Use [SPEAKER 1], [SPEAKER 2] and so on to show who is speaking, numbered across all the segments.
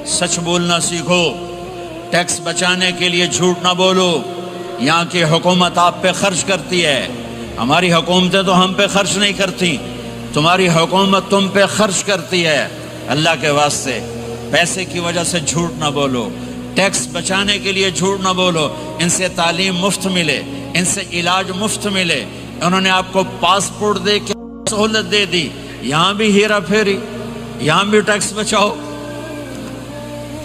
[SPEAKER 1] سچ بولنا سیکھو، ٹیکس بچانے کے لیے جھوٹ نہ بولو۔ یہاں کی حکومت آپ پہ خرچ کرتی ہے، ہماری حکومتیں تو ہم پہ خرچ نہیں کرتی، تمہاری حکومت تم پہ خرچ کرتی ہے۔ اللہ کے واسطے پیسے کی وجہ سے جھوٹ نہ بولو، ٹیکس بچانے کے لیے جھوٹ نہ بولو۔ ان سے تعلیم مفت ملے، ان سے علاج مفت ملے، انہوں نے آپ کو پاسپورٹ دے کے سہولت دے دی، یہاں بھی ہیرا پھیری، یہاں بھی ٹیکس بچاؤ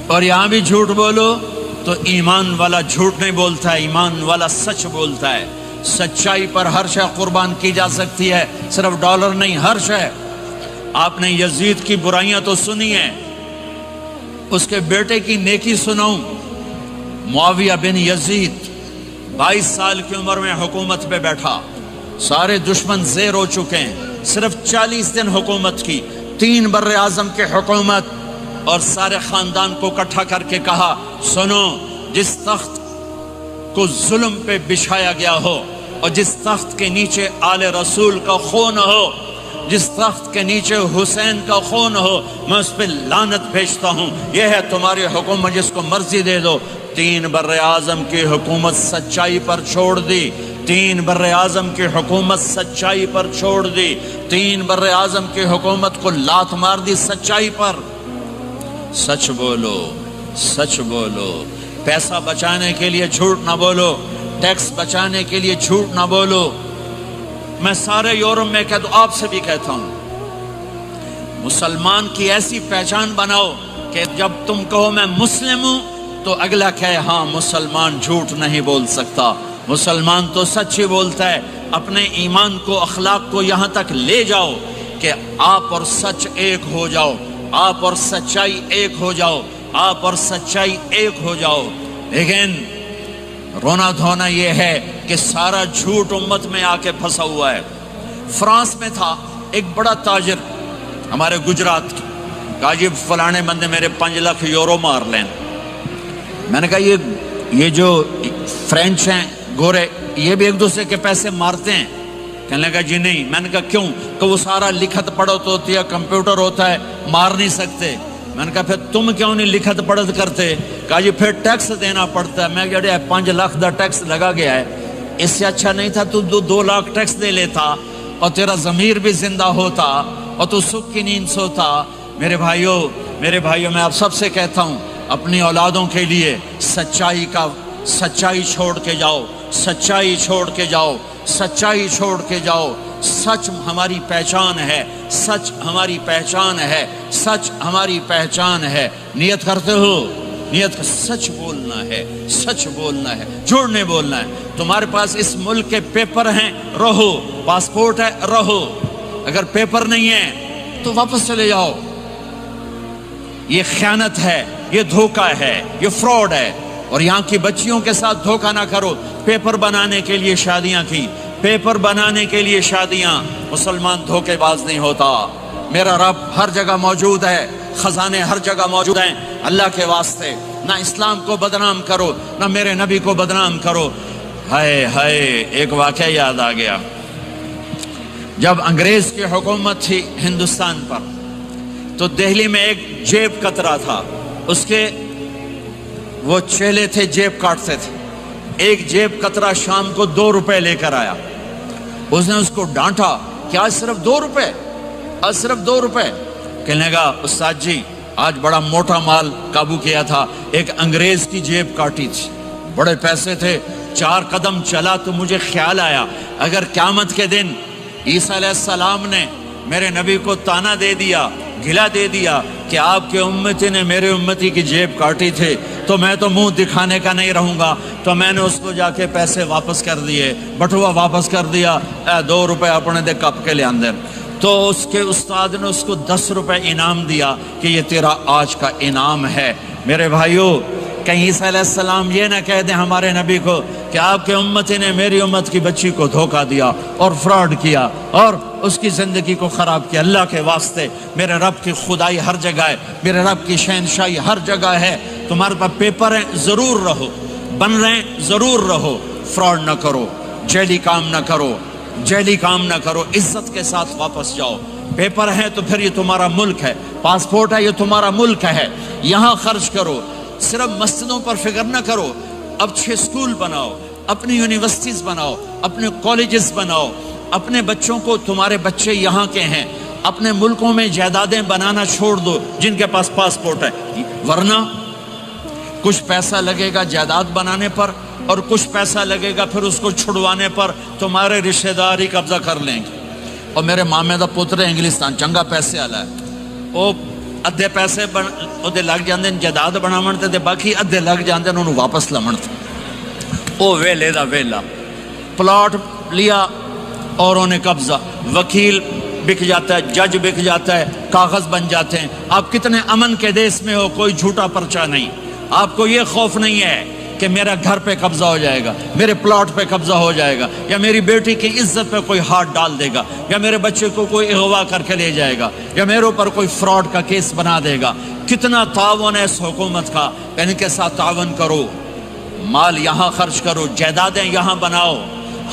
[SPEAKER 1] اور یہاں بھی جھوٹ بولو۔ تو ایمان والا جھوٹ نہیں بولتا ہے، ایمان والا سچ بولتا ہے۔ سچائی پر ہر شے قربان کی جا سکتی ہے، صرف ڈالر نہیں، ہر شے۔ آپ نے یزید کی برائیاں تو سنی ہیں، اس کے بیٹے کی نیکی سناؤں۔ معاویہ بن یزید 22 سال کی عمر میں حکومت پہ بیٹھا، سارے دشمن زیر ہو چکے ہیں، صرف 40 دن حکومت کی، 3 بر اعظم کی حکومت، اور سارے خاندان کو اکٹھا کر کے کہا سنو، جس تخت کو ظلم پہ بچھایا گیا ہو اور جس تخت کے نیچے آل رسول کا خون ہو، جس تخت کے نیچے حسین کا خون ہو، میں اس پہ لعنت بھیجتا ہوں۔ یہ ہے تمہاری حکومت، جس کو مرضی دے دو۔ 3 بر اعظم کی حکومت سچائی پر چھوڑ دی، 3 بر اعظم کی حکومت سچائی پر چھوڑ دی، 3 بر اعظم کی حکومت کو لات مار دی سچائی پر۔ سچ بولو، سچ بولو، پیسہ بچانے کے لیے جھوٹ نہ بولو، ٹیکس بچانے کے لیے جھوٹ نہ بولو۔ میں سارے یورپ میں کہتا ہوں، آپ سے بھی کہتا ہوں، مسلمان کی ایسی پہچان بناؤ کہ جب تم کہو میں مسلم ہوں تو اگلا کہے ہاں مسلمان جھوٹ نہیں بول سکتا، مسلمان تو سچ ہی بولتا ہے۔ اپنے ایمان کو، اخلاق کو یہاں تک لے جاؤ کہ آپ اور سچ ایک ہو جاؤ، آپ اور سچائی ایک ہو جاؤ، آپ اور سچائی ایک ہو جاؤ۔ لیکن رونا دھونا یہ ہے کہ سارا جھوٹ امت میں آ کے پھنسا ہوا ہے۔ فرانس میں تھا ایک بڑا تاجر ہمارے گجرات کی، کہا جی فلانے بندے میرے 5 لاکھ یورو مار لیں۔ میں نے کہا یہ جو فرینچ ہیں گورے، یہ بھی ایک دوسرے کے پیسے مارتے ہیں؟ کہنے لگا جی نہیں۔ میں نے کہا کیوں؟ کہ وہ سارا لکھت پڑھت ہوتی ہے، کمپیوٹر ہوتا ہے، مار نہیں سکتے۔ میں نے کہا پھر تم کیوں نہیں لکھت پڑھت کرتے؟ کہا جی پھر ٹیکس دینا پڑتا ہے۔ میں کہا 5 لاکھ دا ٹیکس لگا گیا ہے، اس سے اچھا نہیں تھا تو 2 لاکھ ٹیکس دے لیتا اور تیرا ضمیر بھی زندہ ہوتا اور تو سکھ کی نیند سوتا۔ میرے بھائیوں میں آپ سب سے کہتا ہوں، اپنی اولادوں کے لیے سچائی چھوڑ کے جاؤ، سچائی چھوڑ کے جاؤ، سچائی چھوڑ کے جاؤ۔ سچ ہماری پہچان ہے، سچ ہماری پہچان ہے، سچ ہماری پہچان ہے۔ نیت کرتے ہو، نیت سچ بولنا ہے، سچ بولنا ہے، جھوٹ نہیں بولنا ہے۔ تمہارے پاس اس ملک کے پیپر ہیں، رہو، پاسپورٹ ہے، رہو۔ اگر پیپر نہیں ہے تو واپس چلے جاؤ۔ یہ خیانت ہے، یہ دھوکہ ہے، یہ فراڈ ہے۔ اور یہاں کی بچیوں کے ساتھ دھوکہ نہ کرو۔ پیپر بنانے کے لیے شادیاں کی، پیپر بنانے کے لیے شادیاں۔ مسلمان دھوکے باز نہیں ہوتا۔ میرا رب ہر جگہ موجود ہے، خزانے ہر جگہ موجود ہیں۔ اللہ کے واسطے نہ اسلام کو بدنام کرو، نہ میرے نبی کو بدنام کرو۔ ہائے ہائے، ایک واقعہ یاد آ گیا۔ جب انگریز کی حکومت تھی ہندوستان پر تو دہلی میں ایک جیب کترا تھا، اس کے وہ چیلے تھے، جیب کاٹتے تھے۔ ایک جیب کترا شام کو 2 روپے لے کر آیا۔ اس نے اس کو ڈانٹا کہ آج صرف 2 روپے، آج صرف 2 روپے۔ کہنے لگا استاد جی آج بڑا موٹا مال قابو کیا تھا، ایک انگریز کی جیب کاٹی تھی، بڑے پیسے تھے۔ 4 قدم چلا تو مجھے خیال آیا اگر قیامت کے دن عیسیٰ علیہ السلام نے میرے نبی کو تانا دے دیا، گلا دے دیا کہ آپ کے امتی نے میرے امتی کی جیب کاٹی تھی، تو میں تو منہ دکھانے کا نہیں رہوں گا۔ تو میں نے اس کو جا کے پیسے واپس کر دیے، بٹوا واپس کر دیا، 2 روپے اپنے دے کپ کے لے اندر۔ تو اس کے استاد نے اس کو 10 روپے انعام دیا کہ یہ تیرا آج کا انعام ہے۔ میرے بھائیوں، کہیں عیسیٰ علیہ السلام یہ نہ کہہ دیں ہمارے نبی کو کہ آپ کے امتی نے میری امت کی بچی کو دھوکہ دیا اور فراڈ کیا اور اس کی زندگی کو خراب کیا۔ اللہ کے واسطے میرے رب کی خدائی ہر جگہ ہے، میرے رب کی شہنشاہی ہر جگہ ہے۔ تمہارے پاس پیپر ہیں، ضرور رہو، بن رہے ہیں ضرور رہو، فراڈ نہ کرو، جیلی کام نہ کرو، جیلی کام نہ کرو، عزت کے ساتھ واپس جاؤ۔ پیپر ہے تو پھر یہ تمہارا ملک ہے، پاسپورٹ ہے یہ تمہارا ملک ہے، یہاں خرچ کرو۔ صرف مسجدوں پر فکر نہ کرو، اب 6 سکول بناؤ، اپنی یونیورسٹیز بناؤ، اپنے کالجز بناؤ، اپنے بچوں کو، تمہارے بچے یہاں کے ہیں، اپنے ملکوں میں جائیدادیں بنانا چھوڑ دو جن کے پاس پاسپورٹ ہے، ورنہ کچھ پیسہ لگے گا جائیداد بنانے پر اور کچھ پیسہ لگے گا پھر اس کو چھڑوانے پر، تمہارے رشتہ دار ہی قبضہ کر لیں گے۔ اور میرے مامے دا پتر ہے انگلستان، چنگا پیسے والا ہے، وہ ادھے پیسے وہ لگ جاندے جائیداد بناون تے باقی ادھے لگ جاندے انہوں واپس لمن تے، وہ ویلے دا ویلا، پلاٹ لیا اور انہیں قبضہ، وکیل بک جاتا ہے، جج بک جاتا ہے، کاغذ بن جاتے ہیں۔ آپ کتنے امن کے دیس میں ہو، کوئی جھوٹا پرچہ نہیں، آپ کو یہ خوف نہیں ہے کہ میرا گھر پہ قبضہ ہو جائے گا، میرے پلاٹ پہ قبضہ ہو جائے گا، یا میری بیٹی کی عزت پہ کوئی ہاتھ ڈال دے گا، یا میرے بچے کو کوئی اغوا کر کے لے جائے گا، یا میرے اوپر کوئی فراڈ کا کیس بنا دے گا۔ کتنا تعاون ہے اس حکومت کا، ان کے ساتھ تعاون کرو، مال یہاں خرچ کرو، جائیدادیں یہاں بناؤ،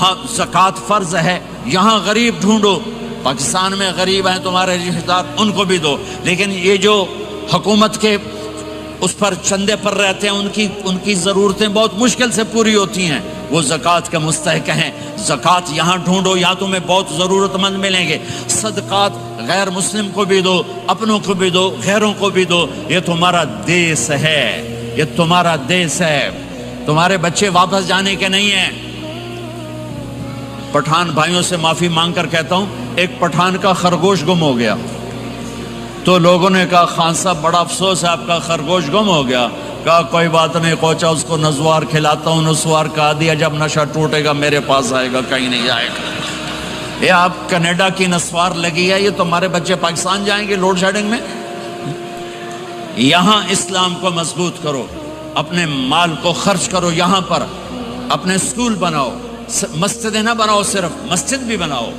[SPEAKER 1] ہاں زکوٰۃ فرض ہے، یہاں غریب ڈھونڈو، پاکستان میں غریب ہیں تمہارے رشتہ دار، ان کو بھی دو، لیکن یہ جو حکومت کے اس پر چندے پر رہتے ہیں ان کی ضرورتیں بہت مشکل سے پوری ہوتی ہیں، وہ زکوٰۃ کے مستحق ہیں۔ زکوٰۃ یہاں ڈھونڈو، یہاں تمہیں بہت ضرورت مند ملیں گے۔ صدقات غیر مسلم کو بھی دو، اپنوں کو بھی دو، غیروں کو بھی دو، یہ تمہارا دیس ہے، یہ تمہارا دیس ہے، تمہارے بچے واپس جانے کے نہیں ہیں۔ پٹھان بھائیوں سے معافی مانگ کر کہتا ہوں، ایک پٹھان کا خرگوش گم ہو گیا تو لوگوں نے کہا خان صاحب بڑا افسوس ہے آپ کا خرگوش گم ہو گیا۔ کہا کوئی بات نہیں کوچا، اس کو نسوار کھلاتا ہوں، نسوار کہا دیا جب نشہ ٹوٹے گا میرے پاس آئے گا، کہیں نہیں جائے گا۔ یہ آپ کینیڈا کی نسوار لگی ہے، یہ تمہارے بچے پاکستان جائیں گے لوڈ شیڈنگ میں؟ یہاں اسلام کو مضبوط کرو، اپنے مال کو خرچ کرو یہاں پر، اپنے سکول بناؤ، مسجدیں نہ بناؤ، صرف مسجد بھی بناؤ،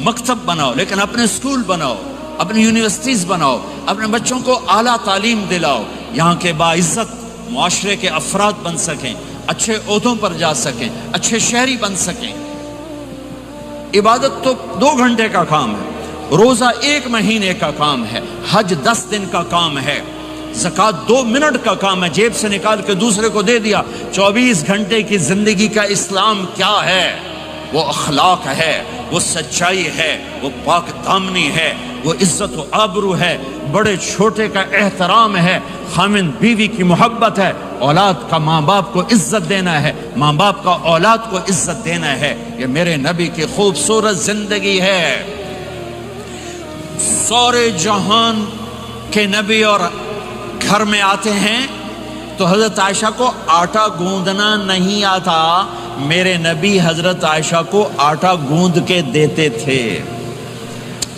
[SPEAKER 1] مکتب بناؤ، لیکن اپنے سکول بناؤ، اپنی یونیورسٹیز بناؤ، اپنے بچوں کو اعلیٰ تعلیم دلاؤ، یہاں کے باعزت معاشرے کے افراد بن سکیں، اچھے عہدوں پر جا سکیں، اچھے شہری بن سکیں۔ عبادت تو 2 گھنٹے کا کام ہے، روزہ 1 مہینے کا کام ہے، حج 10 دن کا کام ہے، زکوٰۃ 2 منٹ کا کام ہے، جیب سے نکال کے دوسرے کو دے دیا۔ 24 گھنٹے کی زندگی کا اسلام کیا ہے؟ وہ اخلاق ہے، وہ سچائی ہے، وہ پاک دامنی ہے، وہ عزت و آبرو ہے، بڑے چھوٹے کا احترام ہے، خامند بیوی کی محبت ہے، اولاد کا ماں باپ کو عزت دینا ہے، ماں باپ کا اولاد کو عزت دینا ہے۔ یہ میرے نبی کی خوبصورت زندگی ہے۔ سورے جہان کے نبی اور گھر میں آتے ہیں تو حضرت عائشہ کو آٹا گوندنا نہیں آتا، میرے نبی حضرت عائشہ کو آٹا گوند کے دیتے تھے،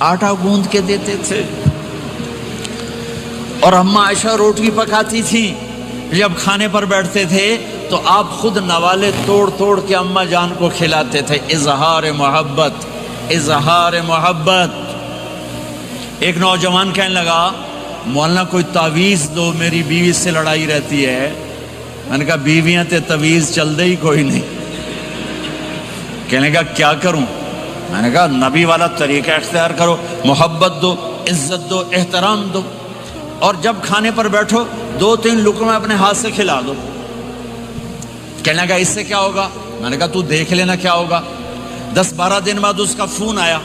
[SPEAKER 1] آٹا گوند کے دیتے تھے۔ اور اماں عائشہ روٹی پکاتی تھی، جب کھانے پر بیٹھتے تھے تو آپ خود نوالے توڑ توڑ کے اماں جان کو کھلاتے تھے۔ اظہار محبت، اظہار محبت۔ ایک نوجوان کہنے لگا مولانا کوئی تعویذ دو، میری بیوی سے لڑائی رہتی ہے۔ میں نے کہا بیویاں تے تعویذ چل دے ہی کوئی نہیں۔ کہنے لگا کیا کروں؟ میں نے کہا نبی والا طریقہ اختیار کرو، محبت دو، عزت دو، احترام دو، اور جب کھانے پر بیٹھو 2-3 لقمے اپنے ہاتھ سے کھلا دو۔ کہنے لگا اس سے کیا ہوگا؟ میں نے کہا تو دیکھ لینا کیا ہوگا۔ 10-12 دن بعد اس کا فون آیا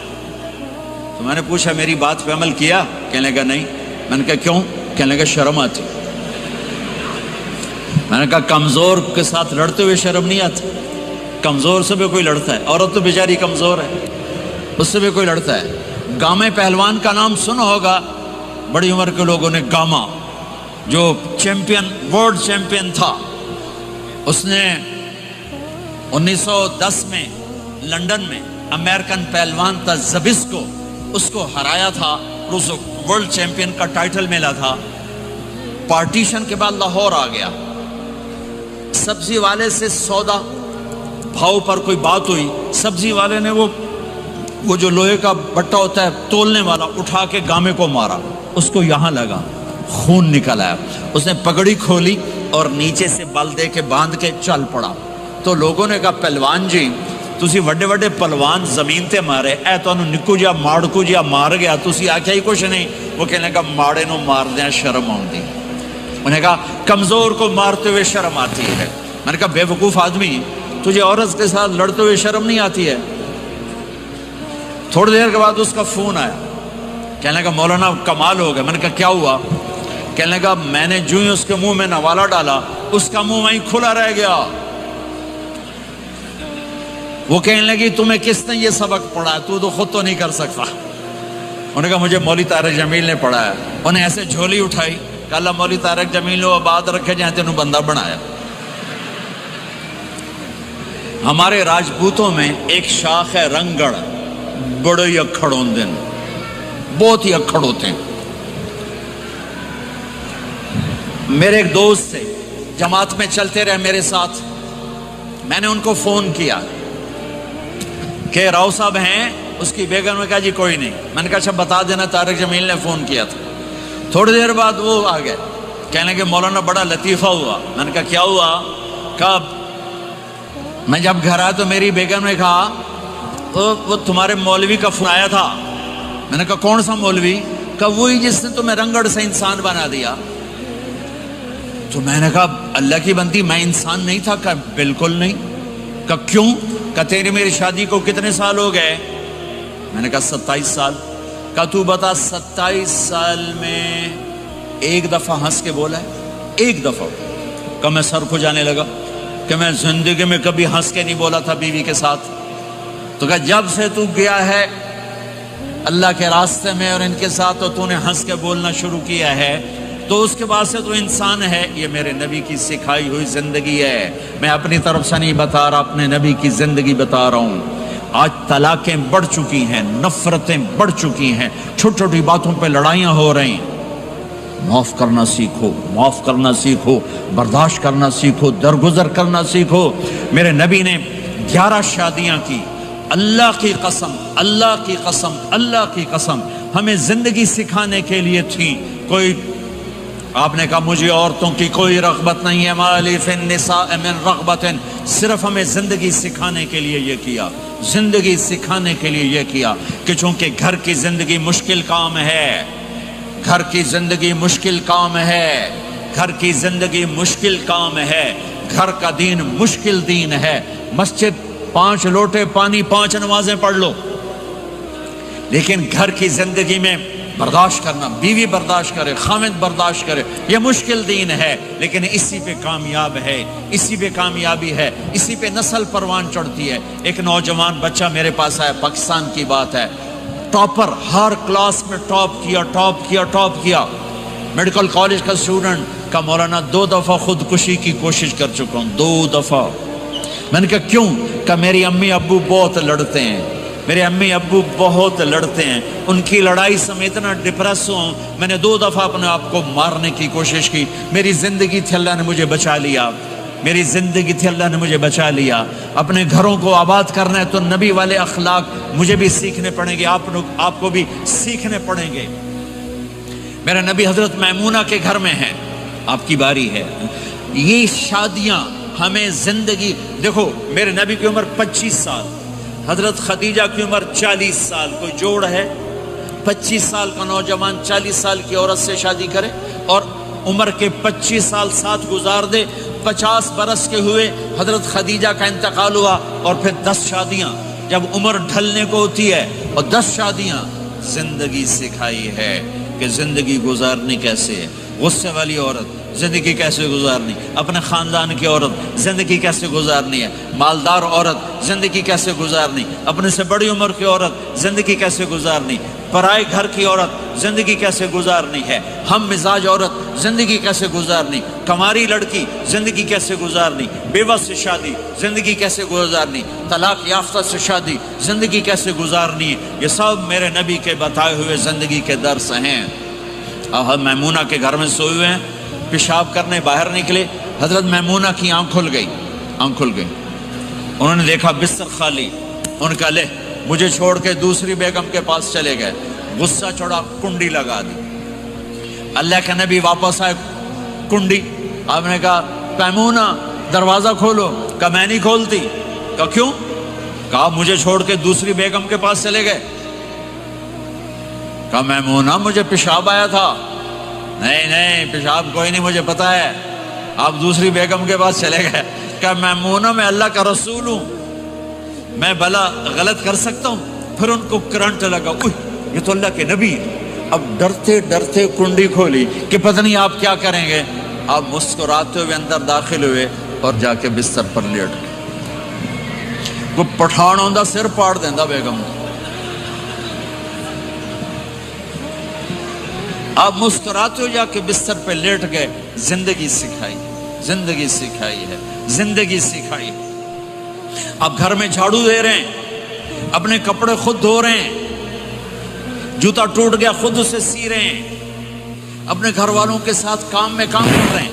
[SPEAKER 1] تو میں نے پوچھا میری بات پہ عمل کیا؟ کہنے لگا نہیں۔ میں نے کہا کیوں؟ کہنے لگا شرم آتی۔ میں نے کہا کمزور کے ساتھ لڑتے ہوئے شرم نہیں آتی؟ کمزور سے بھی کوئی لڑتا ہے، عورت تو بیچاری کمزور ہے، اس سے بھی کوئی لڑتا ہے۔ گامے پہلوان کا نام سنا ہوگا بڑی عمر کے لوگوں نے، گاما جو چیمپئن، ورلڈ چیمپئن تھا، اس نے 1910 میں لندن میں امریکن پہلوان تھا زبسکو، اس کو ہرایا تھا، اس ورلڈ چیمپئن کا ٹائٹل ملا تھا۔ پارٹیشن کے بعد لاہور آ گیا، سبزی والے سے سودا بھاؤ پر کوئی بات ہوئی، سبزی والے نے وہ جو لوہے کا بٹا ہوتا ہے تولنے والا اٹھا کے گامے کو مارا، اس کو یہاں لگا، خون نکل آیا۔ اس نے پگڑی کھولی اور نیچے سے بل دے کے باندھ کے چل پڑا۔ تو لوگوں نے کہا پہلوان جی تسی وڈے وڈے پلوان زمین تے مارے اے تانوں نکو جا ماڑکو جا مار گیا تسی آکھیا ہی کچھ نہیں. وہ کہنے لگا ماڑے نو مار دیا شرم آؤندی. انہوں نے کہا کمزور کو مارتے ہوئے شرم آتی ہے. میں نے کہا بے وقوف آدمی تجھے عورت کے ساتھ لڑتے ہوئے شرم نہیں آتی ہے؟ تھوڑی دیر کے بعد اس کا فون آیا. کہنے لگا مولانا کمال ہو گیا. میں نے کہا کیا ہوا؟ کہنے لگا میں نے جو ہی اس کے منہ میں نوالا ڈالا اس کا منہ وہیں کھلا رہ گیا. وہ کہنے لگی تمہیں کس نے یہ سبق پڑھا ہے؟ تو خود تو نہیں کر سکتا. انہوں نے کہا مجھے مولوی طارق جمیل نے پڑھایا. انہیں ایسے جھولی اٹھائی کہ اللہ مولوی طارق جمیل کو آباد رکھے جہاں تینوں بندہ بنایا. ہمارے راجپوتوں میں ایک شاخ ہے رنگڑ، بڑے ہی اکھڑ ہوندے ہیں، بہت ہی اکھڑ ہوتے ہیں. میرے ایک دوست تھے جماعت میں چلتے رہے میرے ساتھ. میں نے ان کو فون کیا کہ راؤ صاحب ہیں؟ اس کی بیگم نے کہا جی کوئی نہیں. میں نے کہا اچھا بتا دینا طارق جمیل نے فون کیا تھا. تھوڑی دیر بعد وہ آ گئے. کہنے کہ مولانا بڑا لطیفہ ہوا. میں نے کہا کیا ہوا؟ کہا میں جب گھر آیا تو میری بیگم نے کہا وہ تمہارے مولوی کا فون آیا تھا. میں نے کہا کون سا مولوی؟ کہا وہی جس نے تمہیں رنگڑ سے انسان بنا دیا. تو میں نے کہا اللہ کی بندی میں انسان نہیں تھا؟ کہا بالکل نہیں. کہا کیوں؟ کہا تیری میری شادی کو کتنے سال ہو گئے؟ میں نے کہا 27 سال. کہا تو بتا 27 سال میں ایک دفعہ ہنس کے بولا ہے؟ ایک دفعہ. کہا میں سر کو جانے لگا کہ میں زندگی میں کبھی ہنس کے نہیں بولا تھا بیوی کے ساتھ. تو کہا جب سے تو گیا ہے اللہ کے راستے میں اور ان کے ساتھ تو نے ہنس کے بولنا شروع کیا ہے تو اس کے بعد سے تو انسان ہے. یہ میرے نبی کی سکھائی ہوئی زندگی ہے. میں اپنی طرف سے نہیں بتا رہا، اپنے نبی کی زندگی بتا رہا ہوں. آج طلاقیں بڑھ چکی ہیں، نفرتیں بڑھ چکی ہیں، چھوٹی چھوٹی باتوں پہ لڑائیاں ہو رہی ہیں. معاف کرنا سیکھو، معاف کرنا سیکھو، برداشت کرنا سیکھو، درگزر کرنا سیکھو. میرے نبی نے 11 شادیاں کی. اللہ کی قسم، اللہ کی قسم، اللہ کی قسم ہمیں زندگی سکھانے کے لیے تھی. کوئی آپ نے کہا مجھے عورتوں کی کوئی رغبت نہیں ہے، مالی فی النساء من رغبت، صرف ہمیں زندگی سکھانے کے لیے یہ کیا، زندگی سکھانے کے لیے یہ کیا کہ چونکہ گھر کی زندگی مشکل کام ہے، گھر کی زندگی مشکل کام ہے، گھر کی زندگی مشکل کام ہے، گھر کا دین مشکل دین ہے. مسجد 5 لوٹے پانی 5 نمازیں پڑھ لو، لیکن گھر کی زندگی میں برداشت کرنا، بیوی برداشت کرے، خامد برداشت کرے، یہ مشکل دین ہے. لیکن اسی پہ کامیاب ہے، اسی پہ کامیابی ہے، اسی پہ نسل پروان چڑھتی ہے. ایک نوجوان بچہ میرے پاس آیا، پاکستان کی بات ہے، ٹاپر، ہر کلاس میں ٹاپ کیا، ٹاپ کیا، ٹاپ کیا. میڈیکل کالج کا اسٹوڈنٹ. کا مولانا 2 دفعہ خودکشی کی کوشش کر چکا ہوں، 2 دفعہ. میں نے کہا کیوں؟ کہ میری امی ابو بہت لڑتے ہیں، میرے امی ابو بہت لڑتے ہیں، ان کی لڑائی سے میں اتنا ڈپریس ہوں، میں نے 2 دفعہ اپنے آپ کو مارنے کی کوشش کی. میری زندگی تھی اللہ نے مجھے بچا لیا، میری زندگی تھی اللہ نے مجھے بچا لیا. اپنے گھروں کو آباد کرنا ہے تو نبی والے اخلاق مجھے بھی سیکھنے پڑیں گے، آپ کو بھی سیکھنے پڑیں گے. میرے نبی حضرت میمونہ کے گھر میں ہیں، آپ کی باری ہے. یہ شادیاں ہمیں زندگی، دیکھو میرے نبی کی عمر 25 سال، حضرت خدیجہ کی عمر 40 سال. کوئی جوڑ ہے 25 سال کا نوجوان 40 سال کی عورت سے شادی کرے اور عمر کے 25 سال ساتھ گزار دے. 50 برس کے ہوئے حضرت خدیجہ کا انتقال ہوا اور پھر 10 شادیاں جب عمر ڈھلنے کو ہوتی ہے اور 10 شادیاں. زندگی سکھائی ہے کہ زندگی گزارنی کیسے ہے. غصے والی عورت زندگی کیسے گزارنی، اپنے خاندان کی عورت زندگی کیسے گزارنی ہے، مالدار عورت زندگی کیسے گزارنی، اپنے سے بڑی عمر کی عورت زندگی کیسے گزارنی، پرائے گھر کی عورت زندگی کیسے گزارنی ہے، ہم مزاج عورت زندگی کیسے گزارنی، کماری لڑکی زندگی کیسے گزارنی، بیوہ سے شادی زندگی کیسے گزارنی، طلاق یافتہ سے شادی زندگی کیسے گزارنی ہے. یہ سب میرے نبی کے بتائے ہوئے زندگی کے درس ہیں. میمونہ کے گھر میں سوئے ہوئے ہیں، پیشاب کرنے باہر نکلے. حضرت میمونہ کی آنکھ کھل گئی، آنکھ کھل گئی. انہوں نے دیکھا بستر خالی. ان کا لے مجھے چھوڑ کے دوسری بیگم کے پاس چلے گئے. غصہ چڑھا، کنڈی لگا دی. اللہ کے نبی واپس آئے، کنڈی. آپ نے کہا میمونہ دروازہ کھولو. کہا میں نہیں کھولتی. کہا کیوں؟ کہا مجھے چھوڑ کے دوسری بیگم کے پاس چلے گئے؟ کہا میمونہ مجھے پیشاب آیا تھا۔ نہیں نہیں پیشاب کوئی نہیں، مجھے پتا ہے، آپ دوسری بیگم کے پاس چلے گئے۔ کہا میمونہ میں اللہ کا رسول ہوں، میں بھلا غلط کر سکتا ہوں؟ پھر ان کو کرنٹ لگا، اوہ یہ تو اللہ کے نبی ہے۔ اب ڈرتے ڈرتے کنڈی کھولی کہ پتہ نہیں آپ کیا کریں گے۔ آپ مسکراتے ہوئے اندر داخل ہوئے اور جا کے بستر پر لیٹ گئے۔ وہ پٹھان ہوندا سر پاڑ دیندا بیگم۔ آپ مسکراتے ہوئے جا کے بستر پہ لیٹ گئے۔ زندگی سکھائی، زندگی سکھائی ہے، زندگی سکھائی ہے۔ آپ گھر میں جھاڑو دے رہے ہیں، اپنے کپڑے خود دھو رہے ہیں، جوتا ٹوٹ گیا خود اسے سی رہے ہیں، اپنے گھر والوں کے ساتھ کام میں کام کر رہے ہیں۔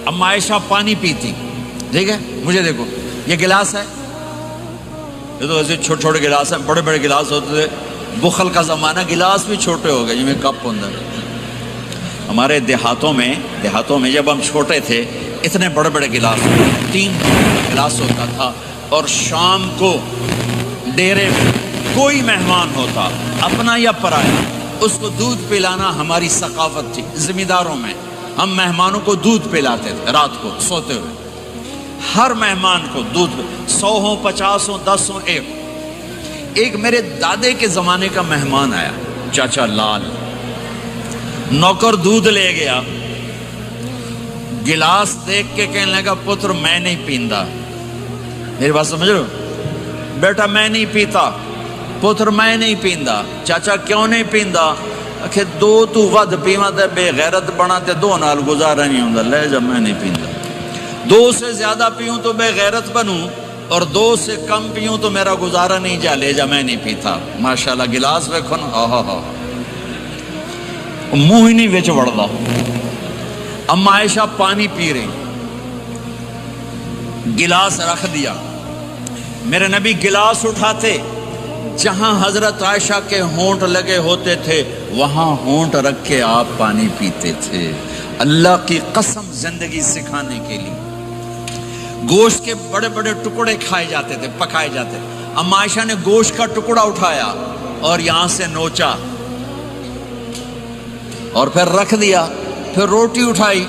[SPEAKER 1] اب عائشہ پانی پیتی، ٹھیک ہے، مجھے دیکھو یہ گلاس ہے، یہ تو ایسے چھوٹے چھوٹے گلاس ہیں، بڑے بڑے گلاس ہوتے تھے، بخل کا زمانہ، گلاس بھی چھوٹے ہو گئے، جی کپ ہوتا ہے۔ ہمارے دیہاتوں میں جب ہم چھوٹے تھے اتنے بڑے بڑے گلاس، 3 گلاس ہوتا تھا، اور شام کو ڈیرے میں کوئی مہمان ہوتا اپنا یا پرایا، اس کو دودھ پلانا ہماری ثقافت تھی۔ ذمہ داروں میں ہم مہمانوں کو دودھ پلاتے تھے رات کو سوتے ہوئے، ہر مہمان کو دودھ، 100 ہوں 50 ہوں 10 ہوں 1۔ ایک میرے دادے کے زمانے کا مہمان آیا، چاچا لال، نوکر دودھ لے گیا، گلاس دیکھ کے کہنے لگا پتر میں نہیں پیندا۔ میری بات سمجھ رہے ہو؟ بیٹا میں نہیں پیتا، پتر میں نہیں پیندا۔ چاچا کیوں نہیں پیندا؟ کہ 2 تو ود پیواں تے بے غیرت بنا تے 2 نال گزارا نہیں ہوندا، لے جا میں نہیں پیندا۔ 2 سے زیادہ پیوں تو بے غیرت بنوں، اور 2 سے کم پیوں تو میرا گزارا نہیں، جا لے جا میں نہیں پیتا۔ ماشاءاللہ گلاس ویکھو نا، ہاں ہاں ہاں، منہ ہی نہیں وچ وڑدا۔ اما عائشہ پانی پی رہی، گلاس رکھ دیا، میرے نبی گلاس اٹھاتے، جہاں حضرت عائشہ کے ہونٹ لگے ہوتے تھے وہاں ہونٹ رکھ کے آپ پانی پیتے تھے۔ اللہ کی قسم زندگی سکھانے کے لیے۔ گوشت کے بڑے بڑے ٹکڑے کھائے جاتے تھے، پکائے جاتے، اما عائشہ نے گوشت کا ٹکڑا اٹھایا اور یہاں سے نوچا اور پھر رکھ دیا، پھر روٹی اٹھائی،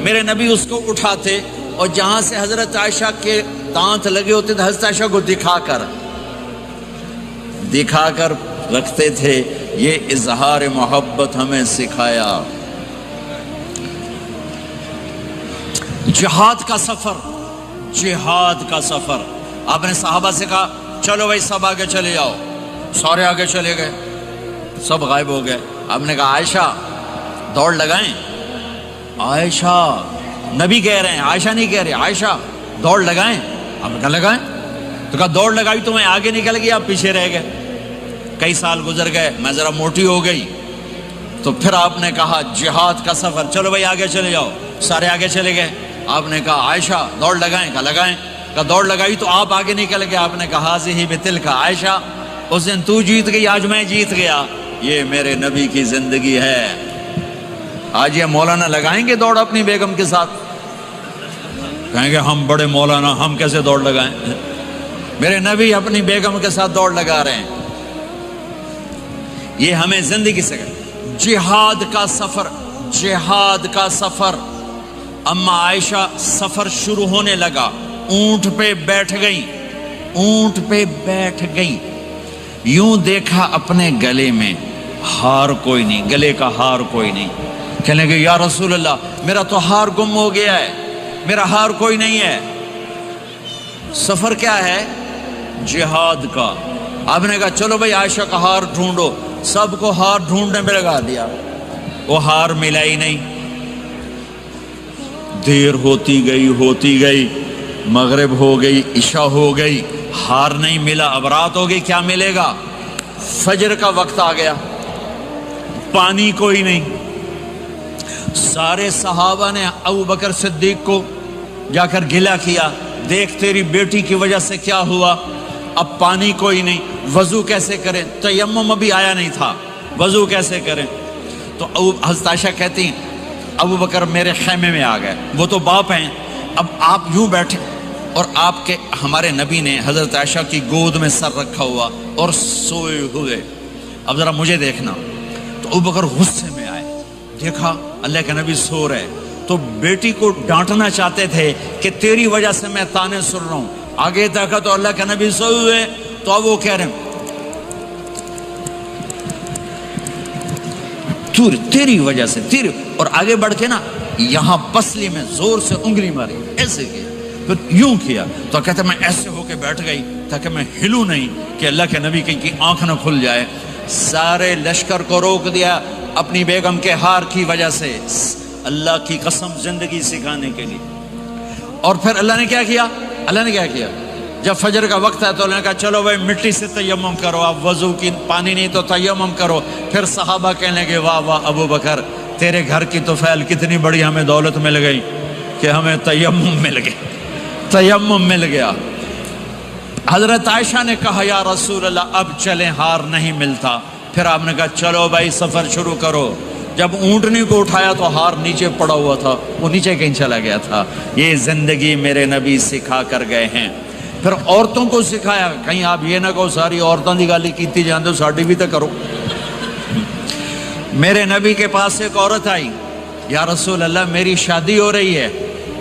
[SPEAKER 1] میرے نبی اس کو اٹھاتے اور جہاں سے حضرت عائشہ کے دانت لگے ہوتے تھے حضرت عائشہ کو دکھا کر رکھتے تھے۔ یہ اظہار محبت ہمیں سکھایا۔ جہاد کا سفر، جہاد کا سفر، آپ نے صحابہ سے کہا چلو بھائی سب آگے چلے جاؤ، سارے آگے چلے گئے، سب غائب ہو گئے۔ آپ نے کہا عائشہ دوڑ لگائیں؟ عائشہ، نبی کہہ رہے ہیں، عائشہ نہیں کہہ رہے، عائشہ دوڑ لگائیں؟ آپ نے کہا لگائیں۔ تو کہا دوڑ لگائی تو میں آگے نکل گیا، آپ پیچھے رہ گئے۔ کئی سال گزر گئے، میں ذرا موٹی ہو گئی، تو پھر آپ نے کہا جہاد کا سفر، چلو بھائی آگے چلے جاؤ، سارے آگے چلے گئے۔ آپ نے کہا عائشہ دوڑ لگائیں؟ کہا لگائیں۔ کہا دوڑ لگائی تو آپ آگے نکل گئے۔ آپ نے کہا ذی بتل کا، عائشہ اس دن تو جیت گئی، آج میں جیت گیا۔ یہ میرے نبی کی زندگی ہے۔ آج یہ مولانا لگائیں گے دوڑ اپنی بیگم کے ساتھ؟ کہیں گے ہم بڑے مولانا، ہم کیسے دوڑ لگائیں؟ میرے نبی اپنی بیگم کے ساتھ دوڑ لگا رہے ہیں۔ یہ ہمیں زندگی سے جہاد کا سفر، جہاد کا سفر۔ اما عائشہ سفر شروع ہونے لگا، اونٹ پہ بیٹھ گئی، اونٹ پہ بیٹھ گئی، یوں دیکھا اپنے گلے میں ہار کوئی نہیں، گلے کا ہار کوئی نہیں۔ کہنے لگے یا رسول اللہ میرا تو ہار گم ہو گیا ہے، میرا ہار کوئی نہیں ہے۔ سفر کیا ہے؟ جہاد کا۔ آپ نے کہا چلو بھائی عائشہ کا ہار ڈھونڈو، سب کو ہار ڈھونڈنے میں لگا دیا، وہ ہار ملا ہی نہیں۔ دیر ہوتی گئی، مغرب ہو گئی، عشاء ہو گئی، ہار نہیں ملا، اب رات ہو گئی، کیا ملے گا؟ فجر کا وقت آ گیا، پانی کوئی نہیں۔ سارے صحابہ نے ابو بکر صدیق کو جا کر گلہ کیا، دیکھ تیری بیٹی کی وجہ سے کیا ہوا، اب پانی کوئی نہیں، وضو کیسے کریں؟ تیمم ابھی آیا نہیں تھا، وضو کیسے کریں؟ تو حضرت عائشہ کہتی ہیں ابو بکر میرے خیمے میں آ گئے، وہ تو باپ ہیں، اب آپ یوں بیٹھے، اور آپ کے ہمارے نبی نے حضرت عائشہ کی گود میں سر رکھا ہوا اور سوئے ہوئے. اب ذرا مجھے دیکھنا. تو ابوبکر غصے میں آئے, دیکھا اللہ کے نبی سو رہے, تو بیٹی کو ڈانٹنا چاہتے تھے کہ تیری وجہ سے میں تانے سن رہا ہوں. آگے دیکھا تو اللہ کے نبی سوئے ہوئے, تو اب وہ کہہ رہے ہیں تیری وجہ سے تیری, اور آگے بڑھ کے نا یہاں پسلی میں زور سے انگلی ماری, ایسے کیا, پھر یوں کیا. تو کہتے میں ایسے ہو کے بیٹھ گئی تاکہ میں ہلوں نہیں کہ اللہ کے نبی کی آنکھ نہ کھل جائے. سارے لشکر کو روک دیا اپنی بیگم کے ہار کی وجہ سے, اللہ کی قسم زندگی سکھانے کے لیے. اور پھر اللہ نے کیا کیا, اللہ نے کیا کیا, جب فجر کا وقت ہے تو اللہ نے کہا چلو بھائی مٹی سے تیمم کرو, آپ وضو کی پانی نہیں تو تیمم کرو. پھر صحابہ کہنے لگے واہ واہ ابو بکر, تیرے گھر کی تو فعل کتنی بڑی ہمیں دولت مل گئی کہ ہمیں تیمم مل گیا, تیمم مل گیا. حضرت عائشہ نے کہا یا رسول اللہ اب چلیں, ہار نہیں ملتا. پھر آپ نے کہا چلو بھائی سفر شروع کرو. جب اونٹنی کو اٹھایا تو ہار نیچے پڑا ہوا تھا, وہ نیچے کہیں چلا گیا تھا. یہ زندگی میرے نبی سکھا کر گئے ہیں. پھر عورتوں کو سکھایا, کہیں آپ یہ نہ کہو ساری عورتوں کی گالی کیتی جاندے ہو, ساڈی بھی تو کرو. میرے نبی کے پاس ایک عورت آئی, یا رسول اللہ میری شادی ہو رہی ہے,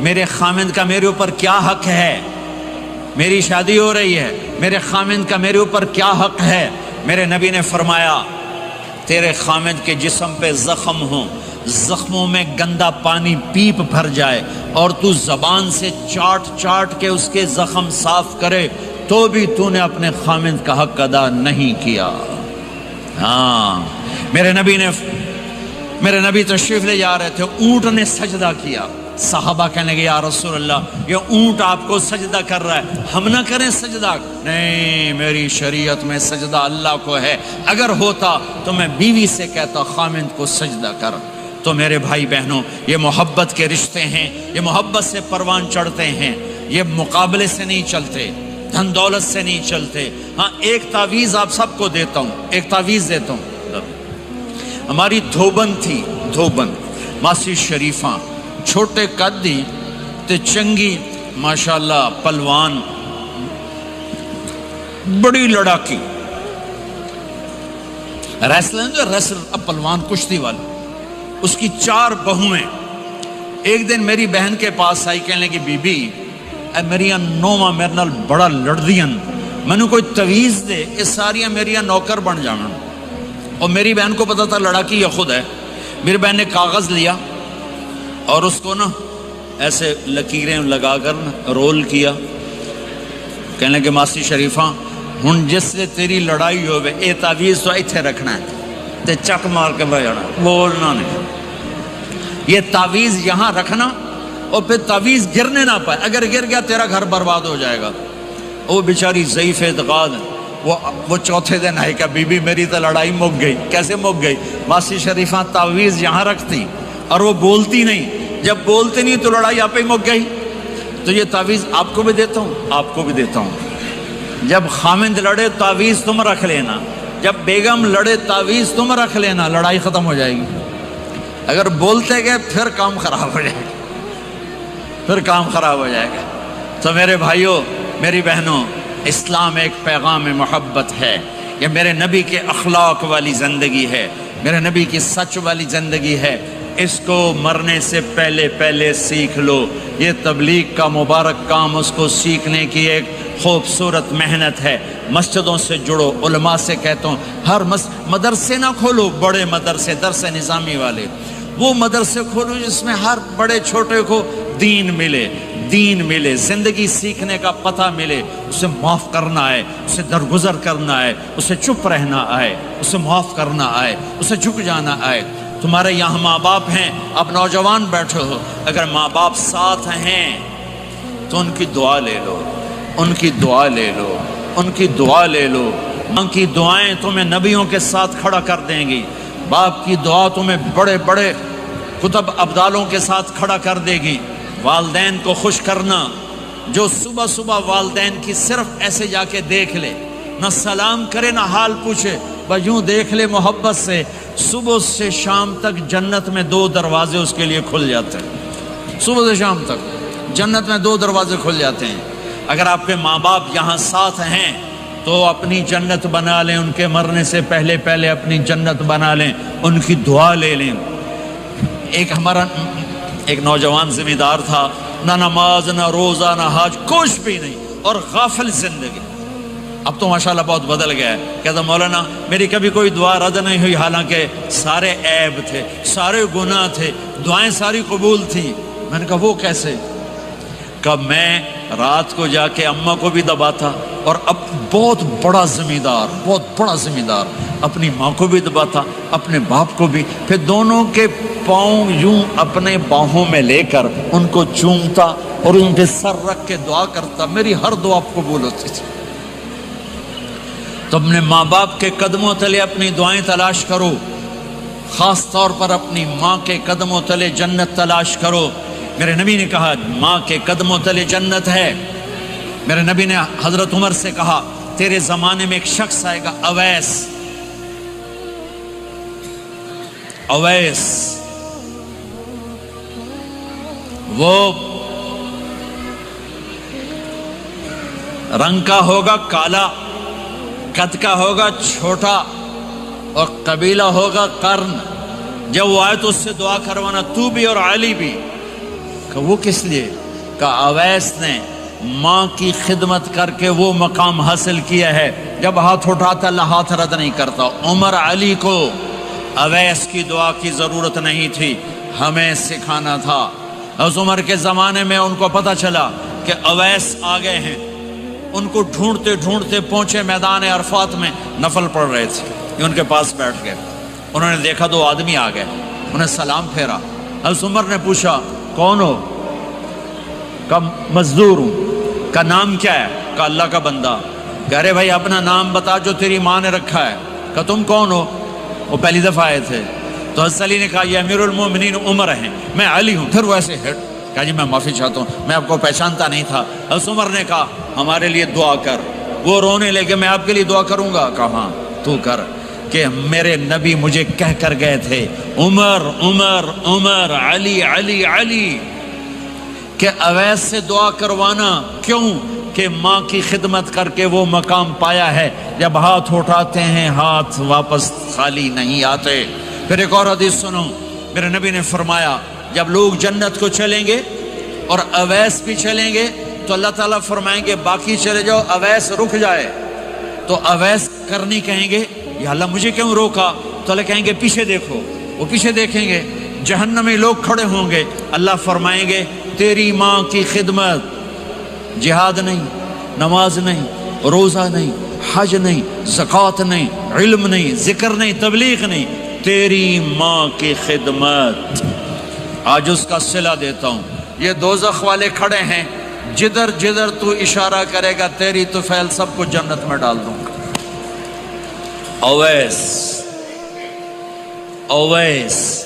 [SPEAKER 1] میرے خامند کا میرے اوپر کیا حق ہے, میری شادی ہو رہی ہے, میرے خامند کا میرے اوپر کیا حق ہے. میرے نبی نے فرمایا تیرے خامند کے جسم پہ زخم ہوں, زخموں میں گندا پانی پیپ بھر جائے اور تو زبان سے چاٹ چاٹ کے اس کے زخم صاف کرے تو بھی تو نے اپنے خامند کا حق ادا نہیں کیا. ہاں میرے نبی تشریف لے جا رہے تھے, اونٹ نے سجدہ کیا. صحابہ کہنے لگے یا رسول اللہ یہ اونٹ آپ کو سجدہ کر رہا ہے, ہم نہ کریں سجدہ. نہیں, میری شریعت میں سجدہ اللہ کو ہے, اگر ہوتا تو میں بیوی سے کہتا خامند کو سجدہ کر. تو میرے بھائی بہنوں, یہ محبت کے رشتے ہیں, یہ محبت سے پروان چڑھتے ہیں, یہ مقابلے سے نہیں چلتے, دھن دولت سے نہیں چلتے. ہاں ایک تعویذ آپ سب کو دیتا ہوں, ایک تعویذ دیتا ہوں. ہماری دھوبند تھی, دھوبند ماسی شریفہ, چھوٹے قد دی تے چنگی ماشاءاللہ پلوان, بڑی لڑاکی ریسلر پلوان کشتی والی. اس کی 4 بہویں. ایک دن میری بہن کے پاس آئی, کہنے لگی بی بی اے میری نوواں میرے نال بڑا لڑدیاں, مینو کوئی تویز دے, یہ ساریاں میری نوکر بن جانا. اور میری بہن کو پتا تھا لڑاکی یہ خود ہے. میری بہن نے کاغذ لیا اور اس کو نا ایسے لکیریں لگا کر رول کیا. کہنے کہ ماسی شریفہ ہن جس سے تیری لڑائی ہوئے اے تعویذ تو ایتھے رکھنا ہے تے چک مار کے بہ جانا, بولنا نہیں. یہ تعویذ یہاں رکھنا اور پھر تعویذ گرنے نہ پائے, اگر گر گیا تیرا گھر برباد ہو جائے گا. وہ بیچاری ضعیف اعتقاد, وہ چوتھے دن آئی کہ بی بی میری تو لڑائی مک گئی. کیسے مک گئی؟ ماسی شریفہ تعویذ یہاں رکھتی اور وہ بولتی نہیں, جب بولتے نہیں تو لڑائی آپ ہی مک گئی. تو یہ تعویذ آپ کو بھی دیتا ہوں, آپ کو بھی دیتا ہوں. جب خامند لڑے تعویذ تم رکھ لینا, جب بیگم لڑے تعویذ تم رکھ لینا, لڑائی ختم ہو جائے گی. اگر بولتے گئے پھر کام خراب ہو جائے گا, پھر کام خراب ہو جائے گا. تو میرے بھائیوں میری بہنوں, اسلام ایک پیغام محبت ہے. یہ میرے نبی کے اخلاق والی زندگی ہے, میرے نبی کی سچ والی زندگی ہے. اس کو مرنے سے پہلے سیکھ لو. یہ تبلیغ کا مبارک کام, اس کو سیکھنے کی ایک خوبصورت محنت ہے. مسجدوں سے جڑو, علماء سے کہتا ہوں ہر مدرسے نہ کھولو, بڑے مدرسے درس نظامی والے, وہ مدرسے کھولو جس میں ہر بڑے چھوٹے کو دین ملے, زندگی سیکھنے کا پتہ ملے. اسے معاف کرنا ہے, اسے درگزر کرنا ہے, اسے چپ رہنا آئے, اسے معاف کرنا آئے, اسے جھک جانا آئے. تمہارے یہاں ماں باپ ہیں, اب نوجوان بیٹھے ہو, اگر ماں باپ ساتھ ہیں تو ان کی دعا لے لو, ان کی دعا لے لو, ان کی دعا لے لو. ماں کی دعائیں تمہیں نبیوں کے ساتھ کھڑا کر دیں گی, باپ کی دعا تمہیں بڑے بڑے کتب ابدالوں کے ساتھ کھڑا کر دے گی. والدین کو خوش کرنا, جو صبح صبح والدین کی صرف ایسے جا کے دیکھ لے, نہ سلام کرے نہ حال پوچھے, بس یوں دیکھ لے محبت سے, صبح سے شام تک جنت میں 2 دروازے اس کے لیے کھل جاتے ہیں. صبح سے شام تک جنت میں 2 دروازے کھل جاتے ہیں. اگر آپ کے ماں باپ یہاں ساتھ ہیں تو اپنی جنت بنا لیں، ان کے مرنے سے پہلے پہلے اپنی جنت بنا لیں، ان کی دعا لے لیں۔ ہمارا ایک نوجوان ذمہ دار تھا، نہ نماز نہ روزہ نہ حج، کچھ بھی نہیں، اور غافل زندگی۔ اب تو ماشاءاللہ بہت بدل گیا ہے۔ کہتا مولانا میری کبھی کوئی دعا رد نہیں ہوئی، حالانکہ سارے عیب تھے، سارے گناہ تھے، دعائیں ساری قبول تھی۔ میں نے کہا وہ کیسے؟ کہ میں رات کو جا کے اماں کو بھی دباتا، اور اب بہت بڑا ذمہ دار اپنی ماں کو بھی دباتا، اپنے باپ کو بھی، پھر دونوں کے پاؤں یوں اپنے باہوں میں لے کر ان کو چومتا اور ان پہ سر رکھ کے دعا کرتا، میری ہر دعا قبول ہوتی تھی۔ تو اپنے ماں باپ کے قدموں تلے اپنی دعائیں تلاش کرو، خاص طور پر اپنی ماں کے قدموں تلے جنت تلاش کرو۔ میرے نبی نے کہا ماں کے قدموں تلے جنت ہے۔ میرے نبی نے حضرت عمر سے کہا تیرے زمانے میں ایک شخص آئے گا، اویس، وہ رنگ کا ہوگا کالا، قد کا ہوگا چھوٹا، اور قبیلہ ہوگا قرن۔ جب وہ آئے تو اس سے دعا کروانا، تو بھی اور علی بھی۔ کہ وہ کس لیے؟ کہ اویس نے ماں کی خدمت کر کے وہ مقام حاصل کیا ہے، جب ہاتھ اٹھاتا اللہ ہاتھ رد نہیں کرتا۔ عمر علی کو اویس کی دعا کی ضرورت نہیں تھی، ہمیں سکھانا تھا۔ حضرت عمر کے زمانے میں ان کو پتہ چلا کہ اویس آ گئے ہیں، ان کو ڈھونڈتے ڈھونڈتے پہنچے میدان عرفات میں، نفل پڑھ رہے تھے، یہ ان کے پاس بیٹھ گئے۔ انہوں نے دیکھا دو آدمی آ گئے، انہیں سلام پھیرا۔ حضرت عمر نے پوچھا کون ہو؟ کہ مزدور ہوں۔ کا نام کیا ہے؟ کہ اللہ کا بندہ۔ کہ ارے بھائی اپنا نام بتا جو تیری ماں نے رکھا ہے۔ کہ تم کون ہو؟ وہ پہلی دفعہ آئے تھے۔ تو حضرت علی نے کہا یہ امیر المومنین عمر ہیں، میں علی ہوں۔ پھر وہ ایسے ہٹ کہا جی میں معافی چاہتا ہوں، میں آپ کو پہچانتا نہیں تھا۔ حضرت عمر نے کہا ہمارے لیے دعا کر۔ وہ رونے لگے میں آپ کے لیے دعا کروں گا؟ کہا ہاں تو کر، کہ میرے نبی مجھے کہہ کر گئے تھے عمر عمر عمر، علی علی علی، کہ اویس سے دعا کروانا۔ کیوں؟ کہ ماں کی خدمت کر کے وہ مقام پایا ہے، جب ہاتھ اٹھاتے ہیں ہاتھ واپس خالی نہیں آتے۔ پھر ایک اور حدیث سنو، میرے نبی نے فرمایا جب لوگ جنت کو چلیں گے اور اویس بھی چلیں گے تو اللہ تعالیٰ فرمائیں گے باقی چلے جاؤ، اویس رک جائے۔ تو اویس کرنی کہیں گے یا اللہ مجھے کیوں روکا؟ تو اللہ کہیں گے پیچھے دیکھو۔ وہ پیچھے دیکھیں گے، جہنمی لوگ کھڑے ہوں گے، اللہ فرمائیں گے تیری ماں کی خدمت، جہاد نہیں، نماز نہیں، روزہ نہیں، حج نہیں، زکوٰۃ نہیں، علم نہیں، ذکر نہیں، تبلیغ نہیں، تیری ماں کی خدمت۔ آج اس کا صلہ دیتا ہوں۔ یہ دوزخ والے کھڑے ہیں، جدھر جدھر تو اشارہ کرے گا تیری طفیل سب کو جنت میں ڈال دوں گا۔ اویس،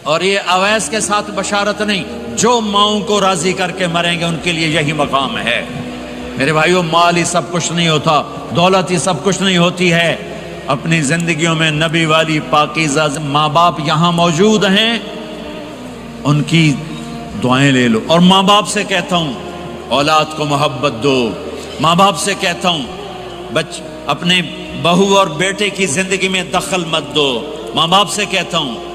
[SPEAKER 1] اور یہ اویس کے ساتھ بشارت نہیں، جو ماؤں کو راضی کر کے مریں گے ان کے لیے یہی مقام ہے۔ میرے بھائیوں مال ہی سب کچھ نہیں ہوتا، دولت ہی سب کچھ نہیں ہوتی ہے۔ اپنی زندگیوں میں نبی والی پاکیزہ ماں باپ یہاں موجود ہیں، ان کی دعائیں لے لو۔ اور ماں باپ سے کہتا ہوں اولاد کو محبت دو۔ ماں باپ سے کہتا ہوں اپنے بہو اور بیٹے کی زندگی میں دخل مت دو۔ ماں باپ سے کہتا ہوں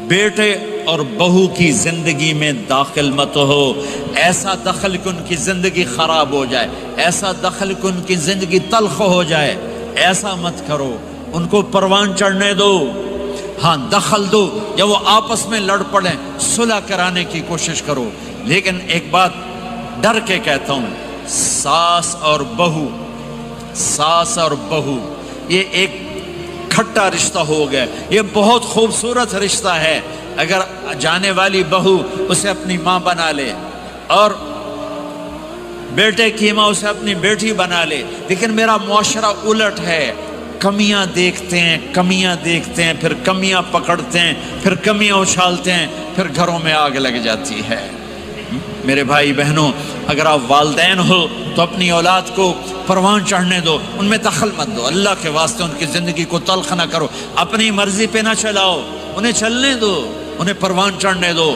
[SPEAKER 1] بیٹے اور بہو کی زندگی میں داخل مت ہو، ایسا دخل کہ ان کی زندگی خراب ہو جائے، ایسا دخل کہ ان کی زندگی تلخ ہو جائے، ایسا مت کرو۔ ان کو پروان چڑھنے دو، ہاں دخل دو، یا وہ آپس میں لڑ پڑیں صلح کرانے کی کوشش کرو۔ لیکن ایک بات ڈر کے کہتا ہوں، ساس اور بہو یہ ایک کھٹا رشتہ ہو گیا، یہ بہت خوبصورت رشتہ ہے۔ اگر جانے والی بہو اسے اپنی ماں بنا لے اور بیٹے کی ماں اسے اپنی بیٹی بنا لے، لیکن میرا معاشرہ الٹ ہے، کمیاں دیکھتے ہیں، پھر کمیاں پکڑتے ہیں، پھر کمیاں اچھالتے ہیں، پھر گھروں میں آگ لگ جاتی ہے۔ میرے بھائی بہنوں، اگر آپ والدین ہو تو اپنی اولاد کو پروان چڑھنے دو، ان میں دخل مت دو، اللہ کے واسطے ان کی زندگی کو تلخ نہ کرو، اپنی مرضی پہ نہ چلاؤ، انہیں چلنے دو، انہیں پروان چڑھنے دو۔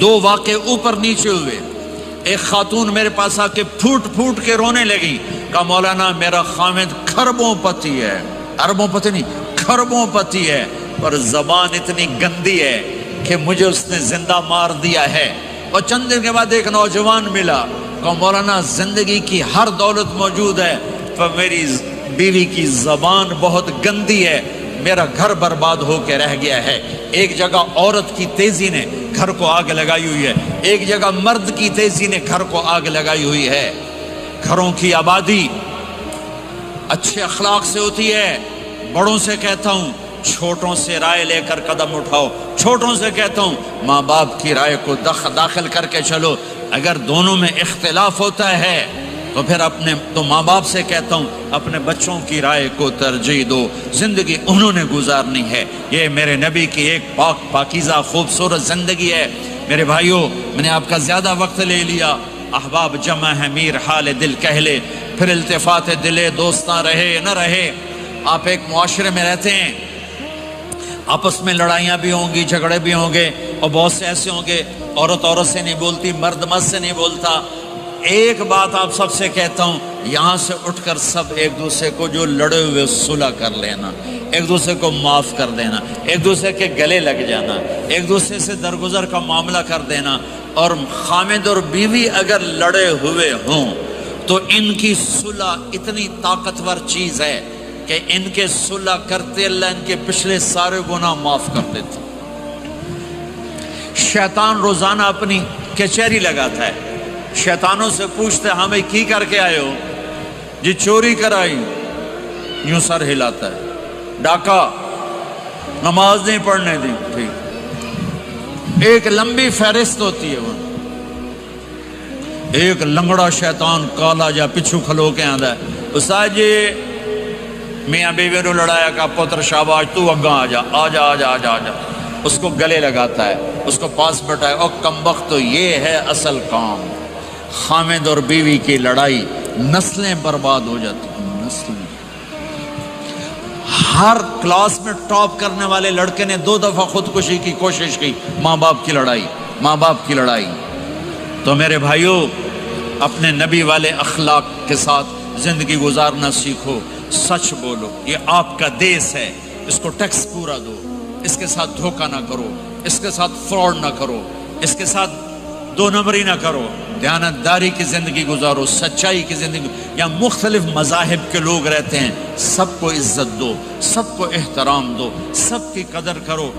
[SPEAKER 1] دو واقعے اوپر نیچے ہوئے. ایک خاتون میرے پاس آ کے پھوٹ پھوٹ کے رونے لگی. کہا مولانا میرا خامد کھربوں پتی ہے، اربوں پتی نہیں، کھربوں پتی ہے، پر زبان اتنی گندی ہے کہ مجھے اس نے زندہ مار دیا ہے. اور چند دن کے بعد ایک نوجوان ملا. کہا مولانا زندگی کی ہر دولت موجود ہے پر میری بیوی کی زبان بہت گندی ہے، میرا گھر برباد ہو کے رہ گیا ہے. ایک جگہ عورت کی تیزی نے گھر کو آگ لگائی ہوئی ہے، ایک جگہ مرد کی تیزی نے گھر کو آگ لگائی ہوئی ہے. گھروں کی آبادی اچھے اخلاق سے ہوتی ہے. بڑوں سے کہتا ہوں چھوٹوں سے رائے لے کر قدم اٹھاؤ. چھوٹوں سے کہتا ہوں ماں باپ کی رائے کو داخل کر کے چلو. اگر دونوں میں اختلاف ہوتا ہے تو ماں باپ سے کہتا ہوں اپنے بچوں کی رائے کو ترجیح دو. زندگی انہوں نے گزارنی ہے. یہ میرے نبی کی ایک پاکیزہ خوبصورت زندگی ہے. میرے بھائیوں میں نے آپ کا زیادہ وقت لے لیا. احباب جمع ہے میر حال دل کہہ لے، پھر التفات دلے دوستاں رہے نہ رہے. آپ ایک معاشرے میں رہتے ہیں، آپس میں لڑائیاں بھی ہوں گی، جھگڑے بھی ہوں گے، اور بہت سے ایسے ہوں گے عورت عورت سے نہیں بولتی، مرد مرد سے نہیں بولتا. ایک بات آپ سب سے کہتا ہوں، یہاں سے اٹھ کر سب ایک دوسرے کو جو لڑے ہوئے صلح کر لینا، ایک دوسرے کو معاف کر دینا، ایک دوسرے کے گلے لگ جانا، ایک دوسرے سے درگزر کا معاملہ کر دینا. اور خامد اور بیوی اگر لڑے ہوئے ہوں تو ان کی صلح اتنی طاقتور چیز ہے کہ ان کے صلح کرتے اللہ ان کے پچھلے سارے گناہ معاف کر دیتا. شیطان روزانہ اپنی کچہری لگاتا ہے. شیطانوں سے پوچھتے ہمیں کی کر کے آئے ہو؟ جی چوری کرائی. یوں سر ہلاتا ہے. ڈاکہ، نماز نہیں پڑھنے دی. ٹھیک. ایک لمبی فہرست ہوتی ہے. وہ ایک لنگڑا شیطان کالا جا پچھو کھلو کے آندا ہے. استاد جی میاں بیوی نے لڑایا، کا پتر شاباش تو اگاں آ جا آ جا آ جا آ جا آ جا. اس کو گلے لگاتا ہے، اس کو پاس بٹھائے. اور کمبخت تو یہ ہے اصل کام. خامد اور بیوی کی لڑائی، نسلیں برباد ہو جاتی ہیں. نسلیں. ہر کلاس میں ٹاپ کرنے والے لڑکے نے 2 دفعہ خودکشی کی کوشش کی. ماں باپ کی لڑائی، ماں باپ کی لڑائی. تو میرے بھائیوں اپنے نبی والے اخلاق کے ساتھ زندگی گزارنا سیکھو. سچ بولو. یہ آپ کا دیس ہے، اس کو ٹیکس پورا دو. اس کے ساتھ دھوکہ نہ کرو، اس کے ساتھ فراڈ نہ کرو، اس کے ساتھ 2 نمبری نہ کرو. دیانتداری کی زندگی گزارو، سچائی کی زندگی. یا مختلف مذاہب کے لوگ رہتے ہیں، سب کو عزت دو، سب کو احترام دو، سب کی قدر کرو.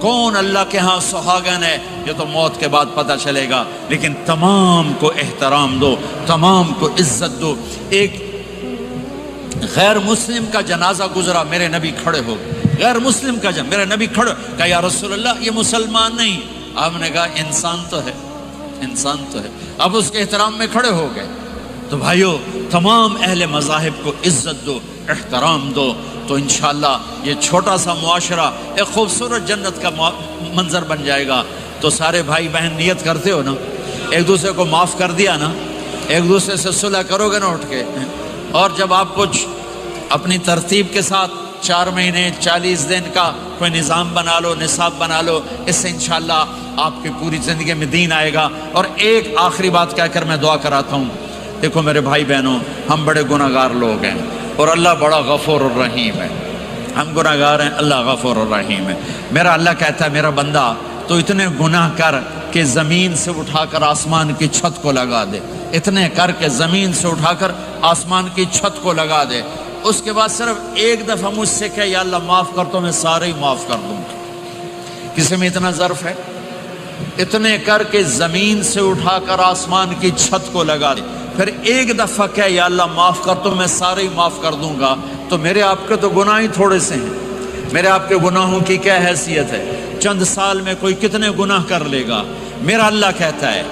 [SPEAKER 1] کون اللہ کے ہاں سہاگن ہے یہ تو موت کے بعد پتہ چلے گا، لیکن تمام کو احترام دو، تمام کو عزت دو. ایک غیر مسلم کا جنازہ گزرا، میرے نبی کھڑے ہو گئے. غیر مسلم کا میرے نبی کھڑے، کہا یا رسول اللہ یہ مسلمان نہیں. آپ نے کہا انسان تو ہے، انسان تو ہے. اب اس کے احترام میں کھڑے ہو گئے. تو بھائیو تمام اہل مذاہب کو عزت دو، احترام دو. تو انشاءاللہ یہ چھوٹا سا معاشرہ ایک خوبصورت جنت کا منظر بن جائے گا. تو سارے بھائی بہن نیت کرتے ہو نا، ایک دوسرے کو معاف کر دیا نا، ایک دوسرے سے صلح کرو گے نا اٹھ کے. اور جب آپ کچھ اپنی ترتیب کے ساتھ 4 مہینے 40 دن کا کوئی نظام بنا لو، نصاب بنا لو، اس سے انشاءاللہ آپ کی پوری زندگی میں دین آئے گا. اور ایک آخری بات کہہ کر میں دعا کراتا ہوں. دیکھو میرے بھائی بہنوں، ہم بڑے گناہ گار لوگ ہیں اور اللہ بڑا غفور الرحیم ہے. ہم گناہ گار ہیں، اللہ غفور الرحیم ہے. میرا اللہ کہتا ہے میرا بندہ تو اتنے گناہ کر کہ زمین سے اٹھا کر آسمان کی چھت کو لگا دے. اتنے کر کے زمین سے اٹھا کر آسمان کی چھت کو لگا دے. اس کے بعد صرف ایک دفعہ مجھ سے کہ یا اللہ معاف کر تو میں سارے ہی معاف کر دوں. کسی میں اتنا ظرف ہے؟ اتنے کر کے زمین سے اٹھا کر آسمان کی چھت کو لگا دے. پھر ایک دفعہ کہ یا اللہ معاف کر تو میں سارے ہی معاف کر دوں گا. تو میرے آپ کے تو گناہ ہی تھوڑے سے ہیں. میرے آپ کے گناہوں کی کیا حیثیت ہے؟ چند سال میں کوئی کتنے گناہ کر لے گا. میرا اللہ کہتا ہے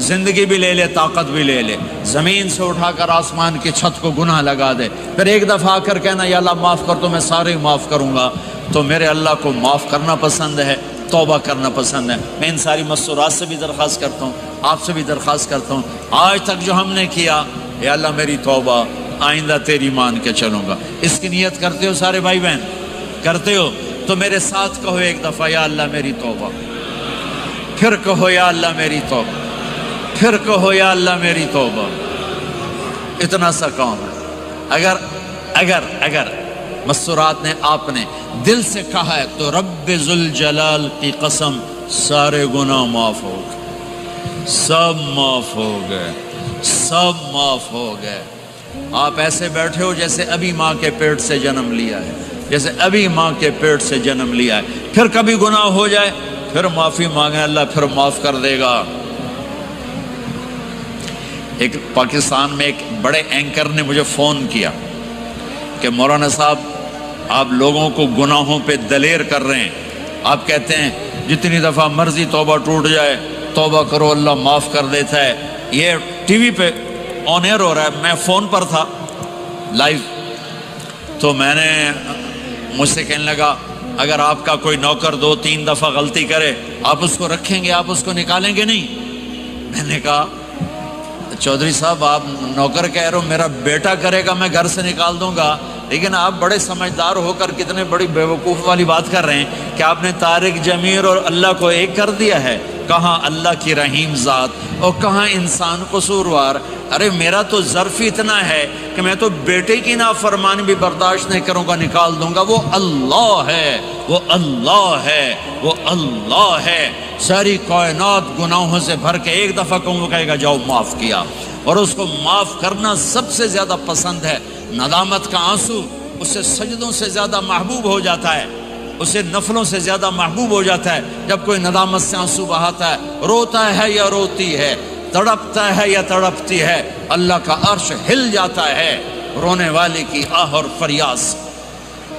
[SPEAKER 1] زندگی بھی لے لے، طاقت بھی لے لے، زمین سے اٹھا کر آسمان کی چھت کو گناہ لگا دے. پھر ایک دفعہ آ کر کہنا یا اللہ معاف کر تو میں سارے ہی معاف کروں گا. تو میرے اللہ کو معاف کرنا پسند ہے، توبہ کرنا پسند ہے. میں ان ساری مستورات سے بھی درخواست کرتا ہوں، آپ سے بھی درخواست کرتا ہوں، آج تک جو ہم نے کیا یا اللہ میری توبہ، آئندہ تیری مان کے چلوں گا. اس کی نیت کرتے ہو سارے بھائی بہن؟ کرتے ہو تو میرے ساتھ کہو ایک دفعہ یا اللہ میری توبہ. پھر کہو یا اللہ میری توبہ، پھر کہو یا اللہ میری توبہ۔ اتنا سا کام ہے۔ اگر مسورات نے آپ نے دل سے کہا ہے تو رب ذوالجلال کی قسم سارے گناہ معاف ہو گئے، سب معاف ہو گئے، سب معاف ہو گئے۔ آپ ایسے بیٹھے ہو جیسے ابھی ماں کے پیٹ سے جنم لیا ہے، جیسے ابھی ماں کے پیٹ سے جنم لیا ہے۔ پھر کبھی گناہ ہو جائے پھر معافی مانگیں، اللہ پھر معاف کر دے گا۔ ایک پاکستان میں ایک بڑے اینکر نے مجھے فون کیا کہ مولانا صاحب آپ لوگوں کو گناہوں پہ دلیر کر رہے ہیں، آپ کہتے ہیں جتنی دفعہ مرضی توبہ ٹوٹ جائے توبہ کرو اللہ معاف کر دیتا ہے۔ یہ ٹی وی پہ آن ایئر ہو رہا ہے، میں فون پر تھا لائیو، تو میں نے مجھ سے کہنے لگا اگر آپ کا کوئی نوکر 2-3 دفعہ غلطی کرے آپ اس کو رکھیں گے، آپ اس کو نکالیں گے نہیں؟ میں نے کہا چودھری صاحب آپ نوکر کہہ رہے ہو، میرا بیٹا کرے گا میں گھر سے نکال دوں گا، لیکن آپ بڑے سمجھدار ہو کر کتنے بڑی بیوقوف والی بات کر رہے ہیں کہ آپ نے طارق جمیل اور اللہ کو ایک کر دیا ہے۔ کہاں اللہ کی رحیم ذات اور کہاں انسان قصوروار۔ ارے میرا تو ظرف اتنا ہے کہ میں تو بیٹے کی نافرمانی بھی برداشت نہیں کروں گا، نکال دوں گا۔ وہ اللہ ہے، وہ اللہ ہے، وہ اللہ ہے۔ ساری کائنات گناہوں سے بھر کے ایک دفعہ کو وہ کہے گا جاؤ معاف کیا، اور اس کو معاف کرنا سب سے زیادہ پسند ہے۔ ندامت کا آنسو اسے سجدوں سے زیادہ محبوب ہو جاتا ہے، اسے نفلوں سے زیادہ محبوب ہو جاتا ہے۔ جب کوئی ندامت سے آنسو بہاتا ہے، روتا ہے یا روتی ہے، تڑپتا ہے یا تڑپتی ہے، اللہ کا عرش ہل جاتا ہے رونے والے کی آہ اور فریاد سے۔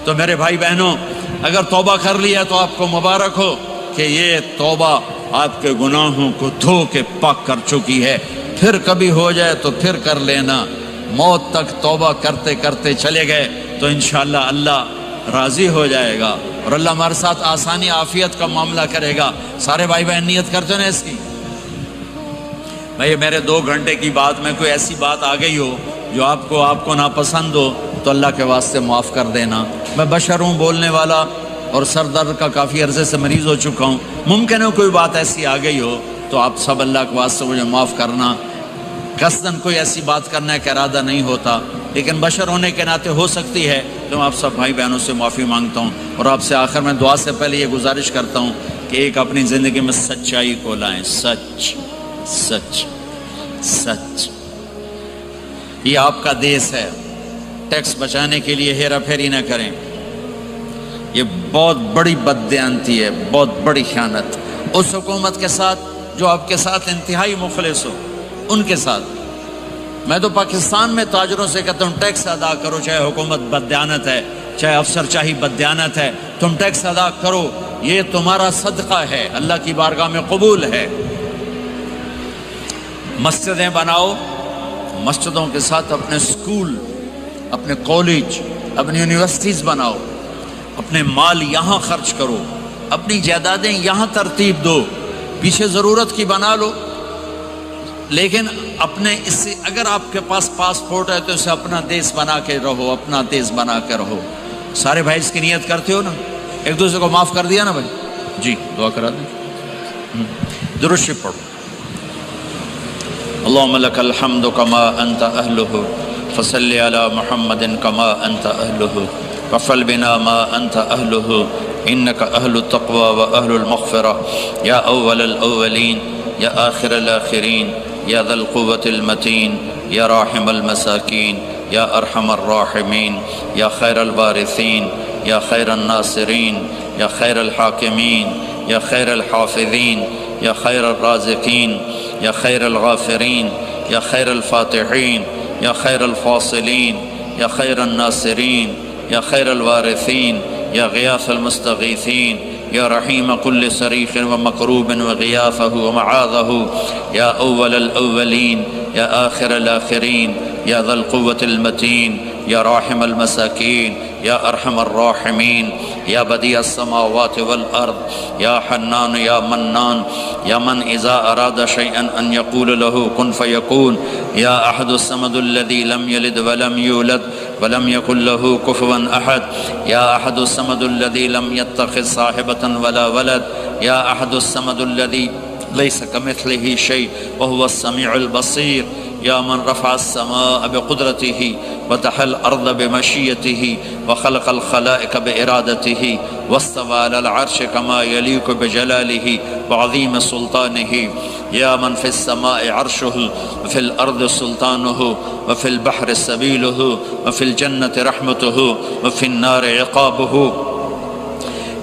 [SPEAKER 1] تو میرے بھائی بہنوں، اگر توبہ کر لیا تو آپ کو مبارک ہو کہ یہ توبہ آپ کے گناہوں کو دھو کے پاک کر چکی ہے۔ پھر کبھی ہو جائے تو پھر کر لینا۔ موت تک توبہ کرتے کرتے چلے گئے تو انشاءاللہ اللہ راضی ہو جائے گا اور اللہ ہمارے ساتھ آسانی عافیت کا معاملہ کرے گا۔ سارے بھائی بہن نیت کرتے ہیں اس کی؟ بھائی میرے 2 گھنٹے کی بات میں کوئی ایسی بات آ گئی ہو جو آپ کو ناپسند ہو تو اللہ کے واسطے معاف کر دینا۔ میں بشر ہوں، بولنے والا، اور سر درد کا کافی عرصے سے مریض ہو چکا ہوں۔ ممکن ہے کوئی بات ایسی آ گئی ہو تو آپ سب اللہ کے واسطے مجھے معاف کرنا۔ قصداً کوئی ایسی بات کرنے کا ارادہ نہیں ہوتا، لیکن بشر ہونے کے ناطے ہو سکتی ہے، تو میں آپ سب بھائی بہنوں سے معافی مانگتا ہوں، اور آپ سے آخر میں دعا سے پہلے یہ گزارش کرتا ہوں کہ ایک اپنی زندگی میں سچائی کو لائیں۔ سچ سچ سچ، یہ آپ کا دیس ہے۔ ٹیکس بچانے کے لیے ہیرا پھیری نہ کریں، یہ بہت بڑی بددیانتی ہے، بہت بڑی خیانت اس حکومت کے ساتھ جو آپ کے ساتھ انتہائی مخلص ہو، ان کے ساتھ۔ میں تو پاکستان میں تاجروں سے کہتا ہوں ٹیکس ادا کرو، چاہے حکومت بددیانت ہے، چاہے افسر چاہی بددیانت ہے، تم ٹیکس ادا کرو، یہ تمہارا صدقہ ہے، اللہ کی بارگاہ میں قبول ہے۔ مسجدیں بناؤ، مسجدوں کے ساتھ اپنے اسکول، اپنے کالج، اپنی یونیورسٹیز بناؤ، اپنے مال یہاں خرچ کرو، اپنی جائیدادیں یہاں ترتیب دو، پیچھے ضرورت کی بنا لو، لیکن اپنے اس سے اگر آپ کے پاس پاسپورٹ ہے تو اسے اپنا دیس بنا کے رہو، اپنا دیس بنا کے رہو۔ سارے بھائی اس کی نیت کرتے ہو نا؟ ایک دوسرے کو معاف کر دیا نا بھائی؟ جی دعا کرا دیں، درود شریف پڑھو۔ اللهم لك الحمد كما أنت أهله فصل على محمد كما أنت أهله وفعل بنا ما أنت أهله إنك أهل التقوى وأهل المغفرة يا أول الأولين يا آخر الآخرين يا ذا القوة المتين يا راحم المساكين يا أرحم الراحمين يا خير الوارثين يا خير الناصرين يا خير الحاكمين يا خير الحافظين يا خير الرازقين يا خير الغافرين يا خير الفاتحين يا خير الفاصلين يا خير الناصرين يا خير الوارثين يا غياث المستغيثين يا رحيم كل صريخ ومكروب وغياثه ومعاذه يا أول الأولين يا آخر الآخرين يا ذا القوة المتين يا راحم المساكين يا أرحم الراحمين يا بديع السماوات والأرض يا حنان يا منان يا من إذا أراد شيئا أن يقول له كن فيكون يا أحد الصمد الذي لم يلد ولم يولد ولم يكن له كفوا أحد يا أحد الصمد الذي لم يتخذ صاحبة ولا ولد يا أحد الصمد الذي ليس كمثله شيء وهو السميع البصير يا من رفع السماء بقدرته وتحى الأرض بمشيته وخلق الخلائق بإرادته واستوى على العرش كما يليق بجلاله وعظيم سلطانه يا من في السماء عرشه وفي الأرض سلطانه وفي البحر سبيله وفي الجنة رحمته وفي النار عقابه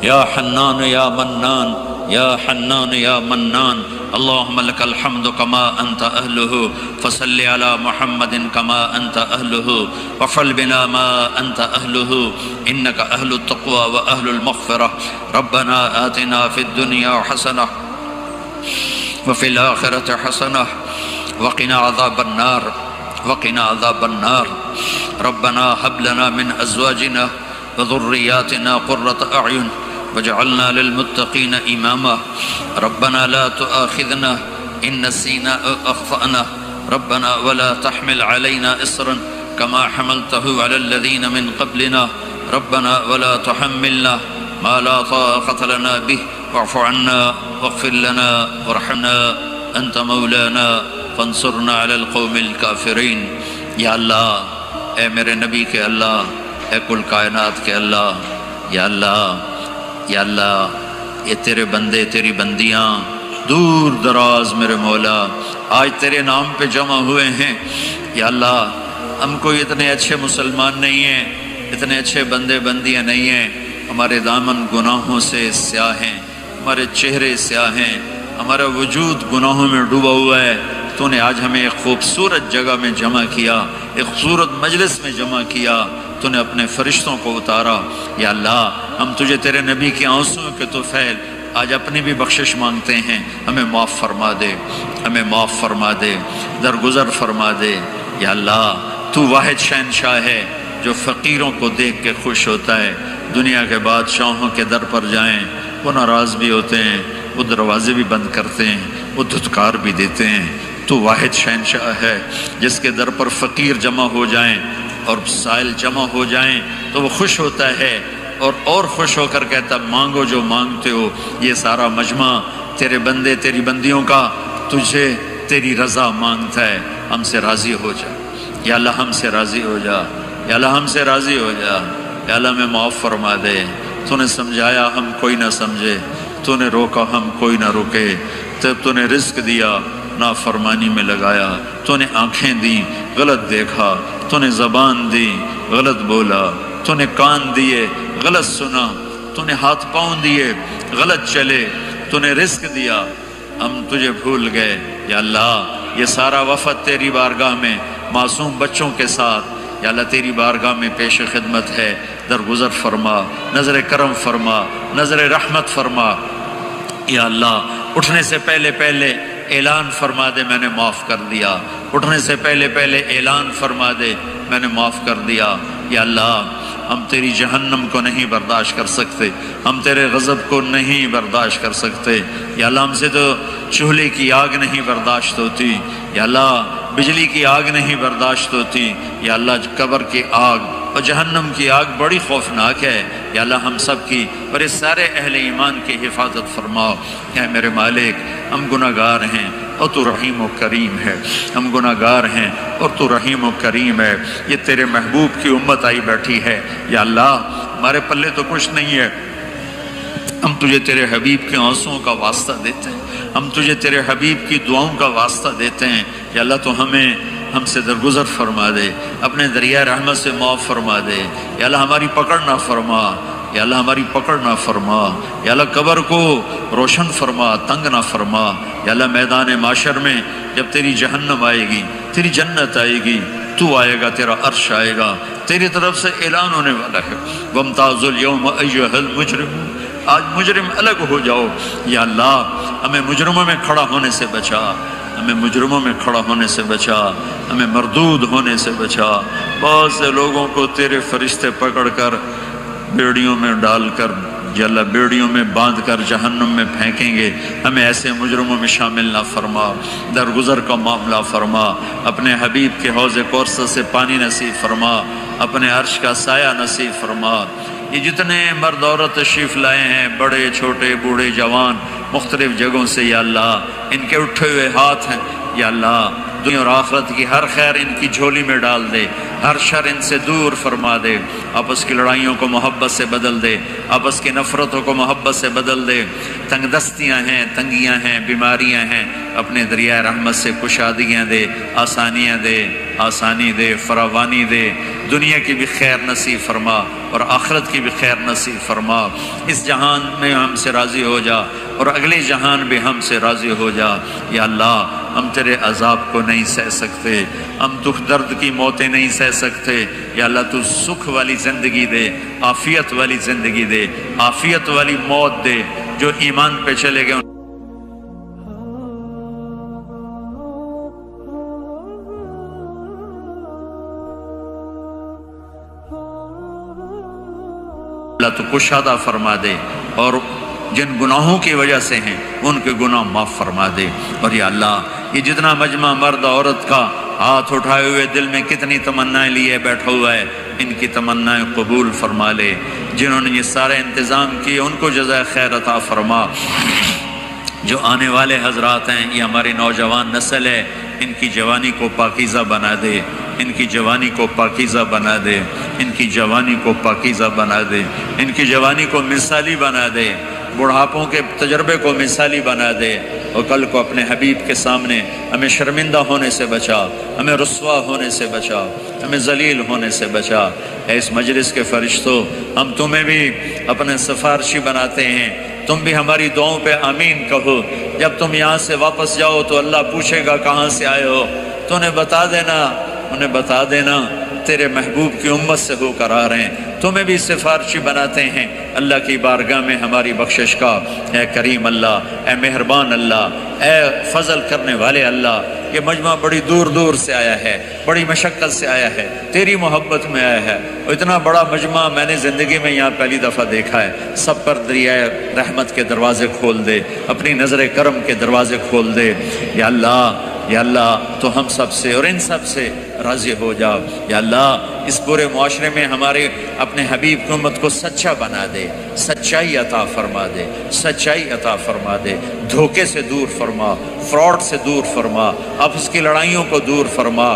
[SPEAKER 1] يا حنان يا منان يا حنان يا منان اللهم لك الحمد كما أنت أهله فصل على محمد كما أنت أهله وفعل بنا ما أنت أهله إنك أهل التقوى وأهل المغفرة ربنا آتنا في الدنيا حسنة وفي الآخرة حسنة وقنا عذاب النار وقنا عذاب النار ربنا هب لنا من أزواجنا وذرياتنا قرة أعين وجعلنا للمتقين إماما ربنا لا تؤاخذنا إن نسينا أو أخطأنا ربنا ولا تحمل علينا إصرا كما حملته على الذين من قبلنا ربنا ولا تحملنا ما لا طاقة لنا به واعف عنا واغفر لنا وارحمنا أنت مولانا فانصرنا على القوم الكافرين یا اللہ اے میرے نبی کے اللہ اے کل کائنات کے اللہ یا اللہ یا اللہ یہ تیرے بندے تیری بندیاں دور دراز میرے مولا آج تیرے نام پہ جمع ہوئے ہیں یا اللہ ہم کوئی اتنے اچھے مسلمان نہیں ہیں اتنے اچھے بندے بندیاں نہیں ہیں ہمارے دامن گناہوں سے سیاہ ہیں ہمارے چہرے سیاہ ہیں ہمارا وجود گناہوں میں ڈوبا ہوا ہے تو نے آج ہمیں ایک خوبصورت جگہ میں جمع کیا ایک خوبصورت مجلس میں جمع کیا تو نے اپنے فرشتوں کو اتارا یا اللہ ہم تجھے تیرے نبی کی آنسوؤں کے طفیل آج اپنی بھی بخشش مانگتے ہیں ہمیں معاف فرما دے ہمیں معاف فرما دے درگزر فرما دے یا اللہ تو واحد شہنشاہ ہے جو فقیروں کو دیکھ کے خوش ہوتا ہے دنیا کے بادشاہوں کے در پر جائیں وہ ناراض بھی ہوتے ہیں وہ دروازے بھی بند کرتے ہیں وہ دھتکار بھی دیتے ہیں تو واحد شہنشاہ ہے جس کے در پر فقیر جمع ہو جائیں اور سائل جمع ہو جائیں تو وہ خوش ہوتا ہے اور خوش ہو کر کہتا مانگو جو مانگتے ہو یہ سارا مجمع تیرے بندے تیری بندیوں کا تجھے تیری رضا مانگتا ہے ہم سے راضی ہو جا یا اللہ ہم سے راضی ہو جا یا اللہ ہم سے راضی ہو جا یا اللہ میں معاف فرما دے تو نے سمجھایا ہم کوئی نہ سمجھے تو نے روکا ہم کوئی نہ روکے تب تو نے رزق دیا نافرمانی میں لگایا تو نے آنکھیں دی غلط دیکھا تو نے زبان دی غلط بولا تو نے کان دیے غلط سنا تو نے ہاتھ پاؤں دیے غلط چلے تو نے رزق دیا ہم تجھے بھول گئے یا اللہ یہ سارا وفد تیری بارگاہ میں معصوم بچوں کے ساتھ یا اللہ تیری بارگاہ میں پیش خدمت ہے درگزر فرما نظر کرم فرما نظر رحمت فرما یا اللہ اٹھنے سے پہلے اعلان فرما دے میں نے معاف کر دیا اٹھنے سے پہلے اعلان فرما دے میں نے معاف کر دیا یا اللہ ہم تیری جہنم کو نہیں برداشت کر سکتے ہم تیرے غضب کو نہیں برداشت کر سکتے یا اللہ ہم سے تو چولہے کی آگ نہیں برداشت ہوتی یا اللہ بجلی کی آگ نہیں برداشت ہوتی یا اللہ قبر کی آگ اور جہنم کی آگ بڑی خوفناک ہے یا اللہ ہم سب کی اور اس سارے اہل ایمان کی حفاظت فرماؤ اے میرے مالک ہم گناہ گار ہیں اور تو رحیم و کریم ہے ہم گناہ گار ہیں اور تو رحیم و کریم ہے یہ تیرے محبوب کی امت آئی بیٹھی ہے یا اللہ ہمارے پلے تو کچھ نہیں ہے ہم تجھے تیرے حبیب کے آنسوؤں کا واسطہ دیتے ہیں ہم تجھے تیرے حبیب کی دعاؤں کا واسطہ دیتے ہیں یا اللہ تو ہم سے درگزر فرما دے اپنے دریائے رحمت سے معاف فرما دے یا اللہ ہماری پکڑ نہ فرما یا اللہ ہماری پکڑ نہ فرما یا اللہ قبر کو روشن فرما تنگ نہ فرما یا اللہ میدان معاشر میں جب تیری جہنم آئے گی تیری جنت آئے گی تو آئے گا تیرا عرش آئے گا تیری طرف سے اعلان ہونے والا ہے وَامْتَازُوا الْيَوْمَ أَيُّهَا الْمُجْرِمُونَ آج مجرم الگ ہو جاؤ یا اللہ ہمیں مجرموں میں کھڑا ہونے سے بچا ہمیں مجرموں میں کھڑا ہونے سے بچا ہمیں مردود ہونے سے بچا بہت سے لوگوں کو تیرے فرشتے پکڑ کر بیڑیوں میں ڈال کر یا اللہ بیڑیوں میں باندھ کر جہنم میں پھینکیں گے ہمیں ایسے مجرموں میں شامل نہ فرما درگزر کا معاملہ فرما اپنے حبیب کے حوض کوثر سے پانی نصیب فرما اپنے عرش کا سایہ نصیب فرما یہ جتنے مرد عورت تشریف لائے ہیں بڑے چھوٹے بوڑھے جوان مختلف جگہوں سے یا اللہ ان کے اٹھے ہوئے ہاتھ ہیں یا اللہ دنیا اور آخرت کی ہر خیر ان کی جھولی میں ڈال دے، ہر شر ان سے دور فرما دے، آپس کی لڑائیوں کو محبت سے بدل دے، آپس کی نفرتوں کو محبت سے بدل دے، تنگ دستیاں ہیں، تنگیاں ہیں، بیماریاں ہیں، اپنے دریائے رحمت سے کشادگیاں دے، آسانیاں دے، آسانی دے، فراوانی دے، دنیا کی بھی خیر نصیب فرما اور آخرت کی بھی خیر نصیب فرما، اس جہان میں ہم سے راضی ہو جا اور اگلے جہان بھی ہم سے راضی ہو جا یا اللہ۔ ہم تیرے عذاب کو نہیں سہ سکتے، ہم دکھ درد کی موتیں نہیں سہ سکتے یا اللہ تو سکھ والی زندگی دے، عافیت والی زندگی دے، عافیت والی موت دے، جو ایمان پہ چلے گئے اللہ تو کشادہ فرما دے، اور جن گناہوں کی وجہ سے ہیں ان کے گناہ معاف فرما دے۔ اور یا اللہ یہ جتنا مجمع مرد عورت کا ہاتھ اٹھائے ہوئے دل میں کتنی تمنائیں لیے بیٹھا ہوا ہے، ان کی تمنائیں قبول فرما لے، جنہوں نے یہ سارے انتظام کیے ان کو جزائے خیر عطا فرما، جو آنے والے حضرات ہیں یہ ہماری نوجوان نسل ہے، ان کی جوانی کو پاکیزہ بنا دے، ان کی جوانی کو پاکیزہ بنا دے، ان کی جوانی کو پاکیزہ بنا دے، ان کی جوانی کو مثالی بنا دے، بڑھاپوں کے تجربے کو مثالی بنا دے، اور کل کو اپنے حبیب کے سامنے ہمیں شرمندہ ہونے سے بچا، ہمیں رسوا ہونے سے بچا، ہمیں ذلیل ہونے سے بچا۔ اے اس مجلس کے فرشتوں، ہم تمہیں بھی اپنے سفارشی بناتے ہیں، تم بھی ہماری دعاؤں پہ آمین کہو۔ جب تم یہاں سے واپس جاؤ تو اللہ پوچھے گا کہاں سے آئے ہو، تو انہیں بتا دینا تیرے محبوب کی امت سے ہو کر آ رہے ہیں۔ تمہیں بھی سفارشی بناتے ہیں اللہ کی بارگاہ میں ہماری بخشش کا۔ اے کریم اللہ، اے مہربان اللہ، اے فضل کرنے والے اللہ، یہ مجمع بڑی دور دور سے آیا ہے، بڑی مشقت سے آیا ہے، تیری محبت میں آیا ہے، اور اتنا بڑا مجمع میں نے زندگی میں یہاں پہلی دفعہ دیکھا ہے۔ سب پر دریائے رحمت کے دروازے کھول دے، اپنی نظر کرم کے دروازے کھول دے یا اللہ۔ یا اللہ تو ہم سب سے اور ان سب سے راضی ہو جا یا اللہ۔ اس پورے معاشرے میں ہمارے اپنے حبیب کی امت کو سچا بنا دے، سچائی عطا فرما دے، سچائی عطا فرما دے، دھوکے سے دور فرما، فراڈ سے دور فرما، آپس کی لڑائیوں کو دور فرما،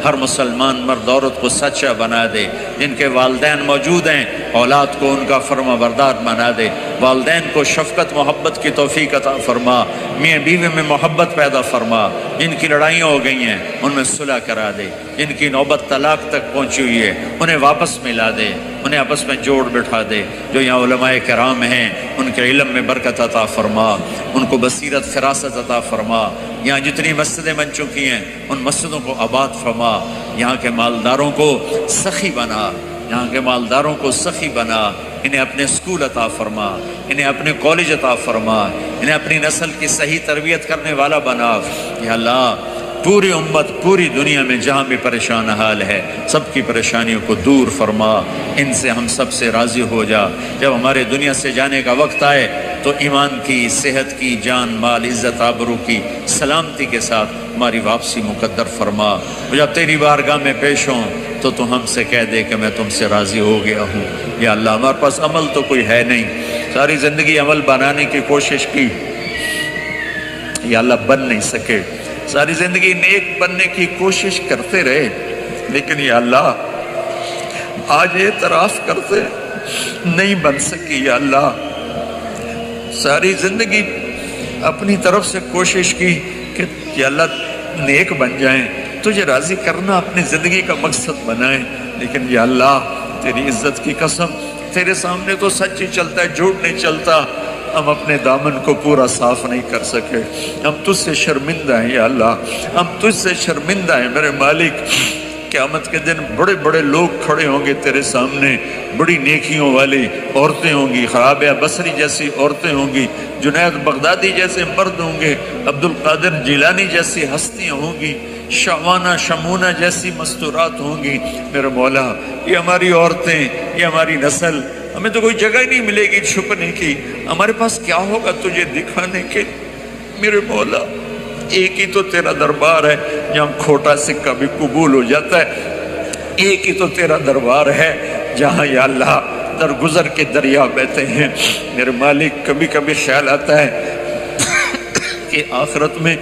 [SPEAKER 1] ہر مسلمان مرد عورت کو سچا بنا دے، جن کے والدین موجود ہیں اولاد کو ان کا فرما بردار بنا دے، والدین کو شفقت محبت کی توفیق عطا فرما، میاں بیوی میں محبت پیدا فرما، جن کی لڑائیاں ہو گئی ہیں ان میں صلح کرا دے، جن کی نوبت طلاق تک پہنچی ہوئی ہے انہیں واپس ملا دے، انہیں آپس میں جوڑ بٹھا دے، جو یہاں علماء کرام ہیں ان کے علم میں برکت عطا فرما، ان کو بصیرت فراست عطا فرما، یہاں جتنی مسجدیں بن چکی ہیں ان مسجدوں کو آباد فرما، یہاں کے مالداروں کو سخی بنا، یہاں کے مالداروں کو سخی بنا، انہیں اپنے اسکول عطا فرما، انہیں اپنے کالج عطا فرما، انہیں اپنی نسل کی صحیح تربیت کرنے والا بنا یا اللہ۔ پوری امت پوری دنیا میں جہاں بھی پریشان حال ہے سب کی پریشانیوں کو دور فرما، ان سے ہم سب سے راضی ہو جا۔ جب ہمارے دنیا سے جانے کا وقت آئے تو ایمان کی، صحت کی، جان مال عزت آبرو کی سلامتی کے ساتھ ہماری واپسی مقدر فرما۔ جب تیری بارگاہ میں پیش ہوں تو ہم سے کہہ دے کہ میں تم سے راضی ہو گیا ہوں یا اللہ۔ ہمارے پاس عمل تو کوئی ہے نہیں، ساری زندگی عمل بنانے کی کوشش کی یا اللہ، بن نہیں سکے، ساری زندگی نیک بننے کی کوشش کرتے رہے، لیکن یا اللہ آج اعتراف کرتے نہیں بن سکی یا اللہ۔ ساری زندگی اپنی طرف سے کوشش کی کہ یا اللہ نیک بن جائیں، تجھے راضی کرنا اپنی زندگی کا مقصد بنائیں، لیکن یا اللہ تیری عزت کی قسم تیرے سامنے تو سچ ہی چلتا ہے، جھوٹ نہیں چلتا۔ ہم اپنے دامن کو پورا صاف نہیں کر سکے، ہم تجھ سے شرمندہ ہیں یا اللہ، ہم تجھ سے شرمندہ ہیں میرے مالک۔ قیامت کے دن بڑے بڑے لوگ کھڑے ہوں گے تیرے سامنے، بڑی نیکیوں والی عورتیں ہوں گی، خرابیہ بصری جیسی عورتیں ہوں گی، جنید بغدادی جیسے مرد ہوں گے، عبد القادر جیلانی جیسی ہستیاں ہوں گی، شعوانہ شمونہ جیسی مستورات ہوں گی۔ میرے مولا یہ ہماری عورتیں، یہ ہماری نسل، ہمیں تو کوئی جگہ ہی نہیں ملے گی چھپنے کی، ہمارے پاس کیا ہوگا تجھے دکھانے کے؟ میرے مولا ایک ہی تو تیرا دربار ہے جہاں کھوٹا سکہ بھی قبول ہو جاتا ہے، ایک ہی تو تیرا دربار ہے جہاں یا اللہ درگزر کے دریا بہتے ہیں۔ میرے مالک کبھی کبھی خیال آتا ہے کہ آخرت میں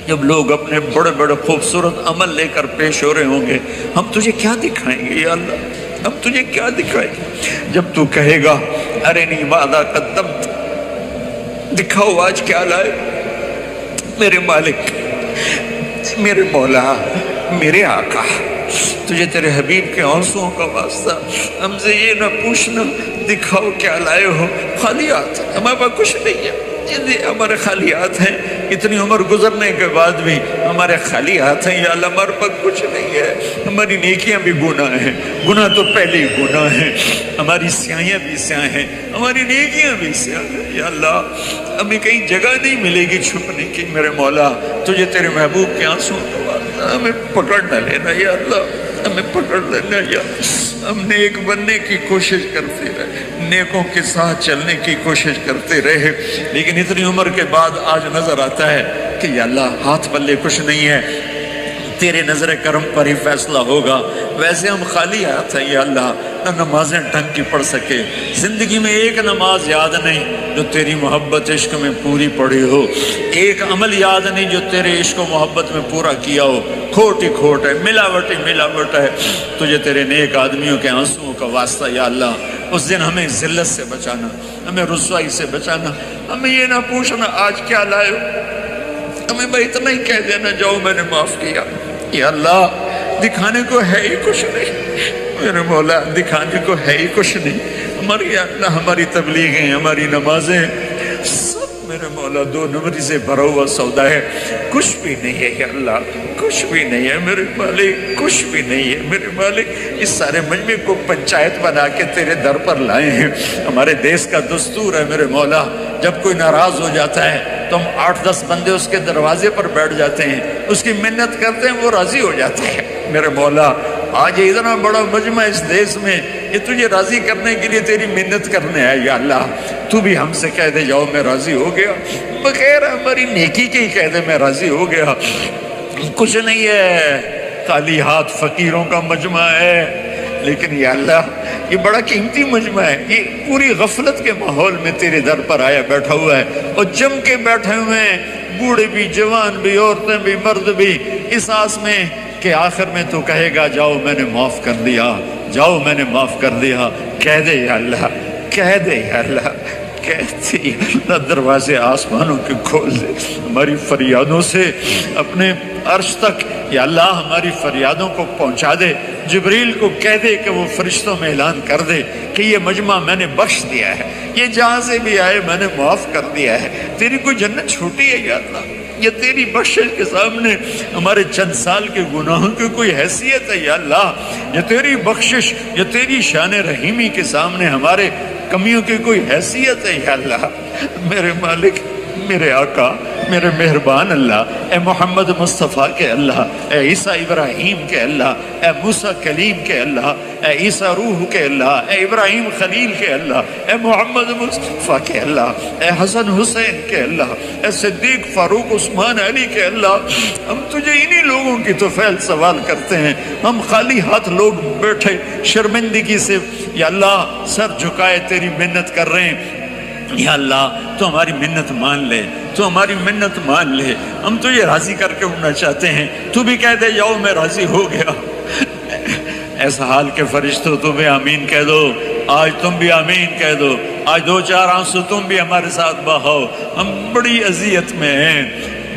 [SPEAKER 1] جب لوگ اپنے بڑے بڑے خوبصورت عمل لے کر پیش ہو رہے ہوں گے، ہم تجھے کیا دکھائیں گے یا اللہ؟ ہم تجھے کیا دکھائیں گے جب تو کہے گا ارنی ماذا قدمت، دکھاؤ آج کیا لائے؟ میرے مالک، میرے مولا، میرے آقا، تجھے تیرے حبیب کے آنسوؤں کا واسطہ ہم سے یہ نہ پوچھنا دکھاؤ کیا لائے ہو، خالیات، ہمارے پاس کچھ نہیں ہے، ہمارے خالیات ہیں، اتنی عمر گزرنے کے بعد بھی ہمارے خالیات ہیں یا اللہ، ہمارے پاس کچھ نہیں ہے، ہماری نیکیاں بھی گناہ ہیں، گناہ تو پہلے ہی گناہ ہیں، ہماری سیاہیاں بھی سیاہ ہیں، ہماری نیکیاں بھی سیاہ ہیں یا اللہ، ہمیں کہیں جگہ نہیں ملے گی چھپنے کی، میرے مولا تجھے تیرے محبوب کے آنسوؤں کا واسطہ ہمیں پکڑ نہ لینا یا اللہ، ہمیں پکڑ لینا یا ہم نیک بننے کی کوشش کرتے رہے، نیکوں کے ساتھ چلنے کی کوشش کرتے رہے، لیکن اتنی عمر کے بعد آج نظر آتا ہے کہ یا اللہ ہاتھ پلے کچھ نہیں ہے، تیرے نظر کرم پر ہی فیصلہ ہوگا۔ ویسے ہم خالی ہاتھ ہیں یا اللہ، نہ نمازیں ڈھنگ کی پڑھ سکے، زندگی میں ایک نماز یاد نہیں جو تیری محبت عشق میں پوری پڑھی ہو، ایک عمل یاد نہیں جو تیرے عشق و محبت میں پورا کیا ہو، کھوٹ ہی کھوٹ ہے، ملاوٹ ہی ملاوٹ ہے۔ تجھے تیرے نیک آدمیوں کے آنسوؤں کا واسطہ یا اللہ، اس دن ہمیں ذلت سے بچانا، ہمیں رسوائی سے بچانا، ہمیں یہ نہ پوچھنا آج کیا لائے ہو، ہمیں بھائی اتنا ہی کہہ دینا جاؤ میں نے معاف کیا یا اللہ، دکھانے کو ہے ہی کچھ نہیں میرے مولا، دکھانے کو ہے ہی کچھ نہیں، ہماری یا اللہ ہماری تبلیغیں، ہماری نمازیں سب میرے مولا دو نمبری سے بھرا ہوا سودا ہے، کچھ بھی نہیں ہے یا اللہ، کچھ بھی نہیں ہے میرے مالک، کچھ بھی نہیں ہے میرے مالک۔ اس سارے مجمع کو پنچایت بنا کے تیرے در پر لائے ہیں، ہمارے دیس کا دستور ہے میرے مولا، جب کوئی ناراض ہو جاتا ہے تو ہم 8-10 بندے اس کے دروازے پر بیٹھ جاتے ہیں، اس کی منت کرتے ہیں، وہ راضی ہو جاتا ہے میرے مولا۔ آج اتنا بڑا مجمع اس دیس میں، یہ تجھے راضی کرنے کے لیے تیری منت کرنے ہے یا اللہ، تو بھی ہم سے کہہ دے جاؤ میں راضی ہو گیا، بغیر ہماری نیکی کے ہی کہہ دے میں راضی ہو گیا۔ کچھ نہیں ہے، خالی ہاتھ فقیروں کا مجمع ہے، لیکن یا اللہ یہ بڑا قیمتی مجمع ہے، یہ پوری غفلت کے ماحول میں تیرے در پر آیا بیٹھا ہوا ہے، اور جم کے بیٹھے ہوئے ہیں، بوڑھے بھی، جوان بھی، عورتیں بھی، مرد بھی، اس آس میں کہ آخر میں تو کہے گا جاؤ میں نے معاف کر دیا، جاؤ میں نے معاف کر دیا۔ کہہ دے یا اللہ، کہہ دے یا اللہ، کہتے یا اللہ، دروازے آسمانوں کے کھول دے، ہماری فریادوں سے اپنے عرش تک یا اللہ ہماری فریادوں کو پہنچا دے، جبریل کو کہہ دے کہ وہ فرشتوں میں اعلان کر دے کہ یہ مجمع میں نے بخش دیا ہے، یہ جہاں سے بھی آئے میں نے معاف کر دیا ہے۔ تیری کوئی جنت چھوٹی ہے یا اللہ؟ یہ تیری بخشش کے سامنے ہمارے چند سال کے گناہوں کی کوئی حیثیت ہے یا اللہ؟ یہ تیری بخشش، یہ تیری شان رحیمی کے سامنے ہمارے کمیوں کی کوئی حیثیت ہے یا اللہ؟ میرے مالک، میرے آقا، میرے مہربان اللہ، اے محمد مصطفیٰ کے اللہ، اے عیسیٰ ابراہیم کے اللہ، اے موسیٰ کلیم کے اللہ، اے عیسیٰ روح کے اللہ، اے ابراہیم خلیل کے اللہ، اے محمد مصطفیٰ کے اللہ، اے حسن حسین کے اللہ، اے صدیق فاروق عثمان علی کے اللہ، ہم تجھے انہی لوگوں کی تو فعل سوال کرتے ہیں، ہم خالی ہاتھ لوگ بیٹھے شرمندگی سے یا اللہ سر جھکائے تیری منت کر رہے ہیں، یا اللہ تو ہماری منت مان لے، تو ہماری منت مان لے، ہم تو یہ راضی کر کے اڑنا چاہتے ہیں، تو بھی کہہ دے جاؤ میں راضی ہو گیا۔ ایسا حال کے فرشتوں تم بھی آمین کہہ دو، آج تم بھی آمین کہہ دو، آج 2-4 آنسو تم بھی ہمارے ساتھ بہاؤ، ہم بڑی اذیت میں ہیں،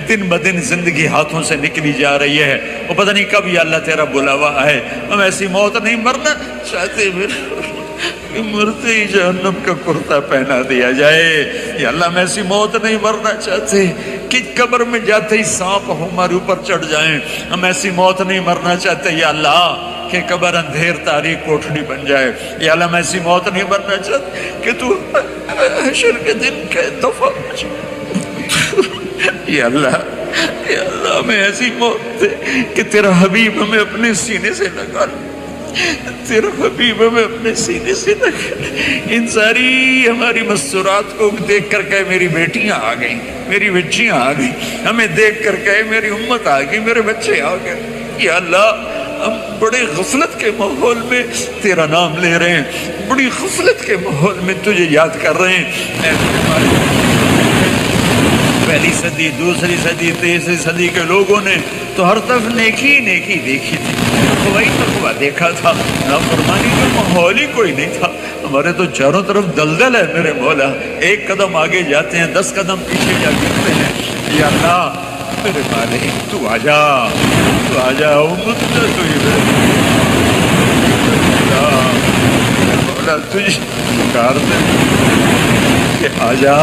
[SPEAKER 1] دن بدن زندگی ہاتھوں سے نکلی جا رہی ہے، وہ پتہ نہیں کب یا اللہ تیرا بلاوا ہے، ہم ایسی موت نہیں مرنا چاہتے کہ مرتے ہی جہنم کا کرتا پہنا دیا جائے، یا اللہ ہم ایسی موت نہیں مرنا چاہتے کہ قبر میں جاتے ہی سانپ ہمارے اوپر چڑھ جائیں، ہم ایسی موت نہیں مرنا چاہتے یا اللہ کہ قبر اندھیر تاریک کوٹھڑی بن جائے، یا اللہ ہم ایسی موت نہیں مرنا چاہتے کہ تو حشر کے دن کے دفعہ یا اللہ ہمیں ایسی موت دے کہ تیرا حبیب ہمیں اپنے سینے سے لگا لے، تیرا حبیب ہمیں اپنے سینے سے لگا لے۔ ان ساری ہماری مسرات کو دیکھ کر کہے میری بیٹیاں آ گئیں، میری بچیاں آ گئیں، ہمیں دیکھ کر کہے میری امت آ گئی، میرے بچے آ گئے۔ یا اللہ ہم بڑے غفلت کے ماحول میں تیرا نام لے رہے ہیں، بڑی غفلت کے ماحول میں تجھے یاد کر رہے ہیں، پہلی صدی، دوسری صدی، تیسری صدی کے لوگوں نے تو ہر طرف نیکی نیکی دیکھی تھی، وہی تقویٰ دیکھا تھا، نافرمانی کا ماحول ہی کوئی نہیں تھا۔ ہمارے تو چاروں طرف دلدل ہے میرے مولا، ایک قدم آگے جاتے ہیں 10 قدم پیچھے جا گرتے ہیں۔ یا اللہ میرے مالک تو آجا، تو آجا، امت تو ہی مولا تجھ پکارتے کہ آجا،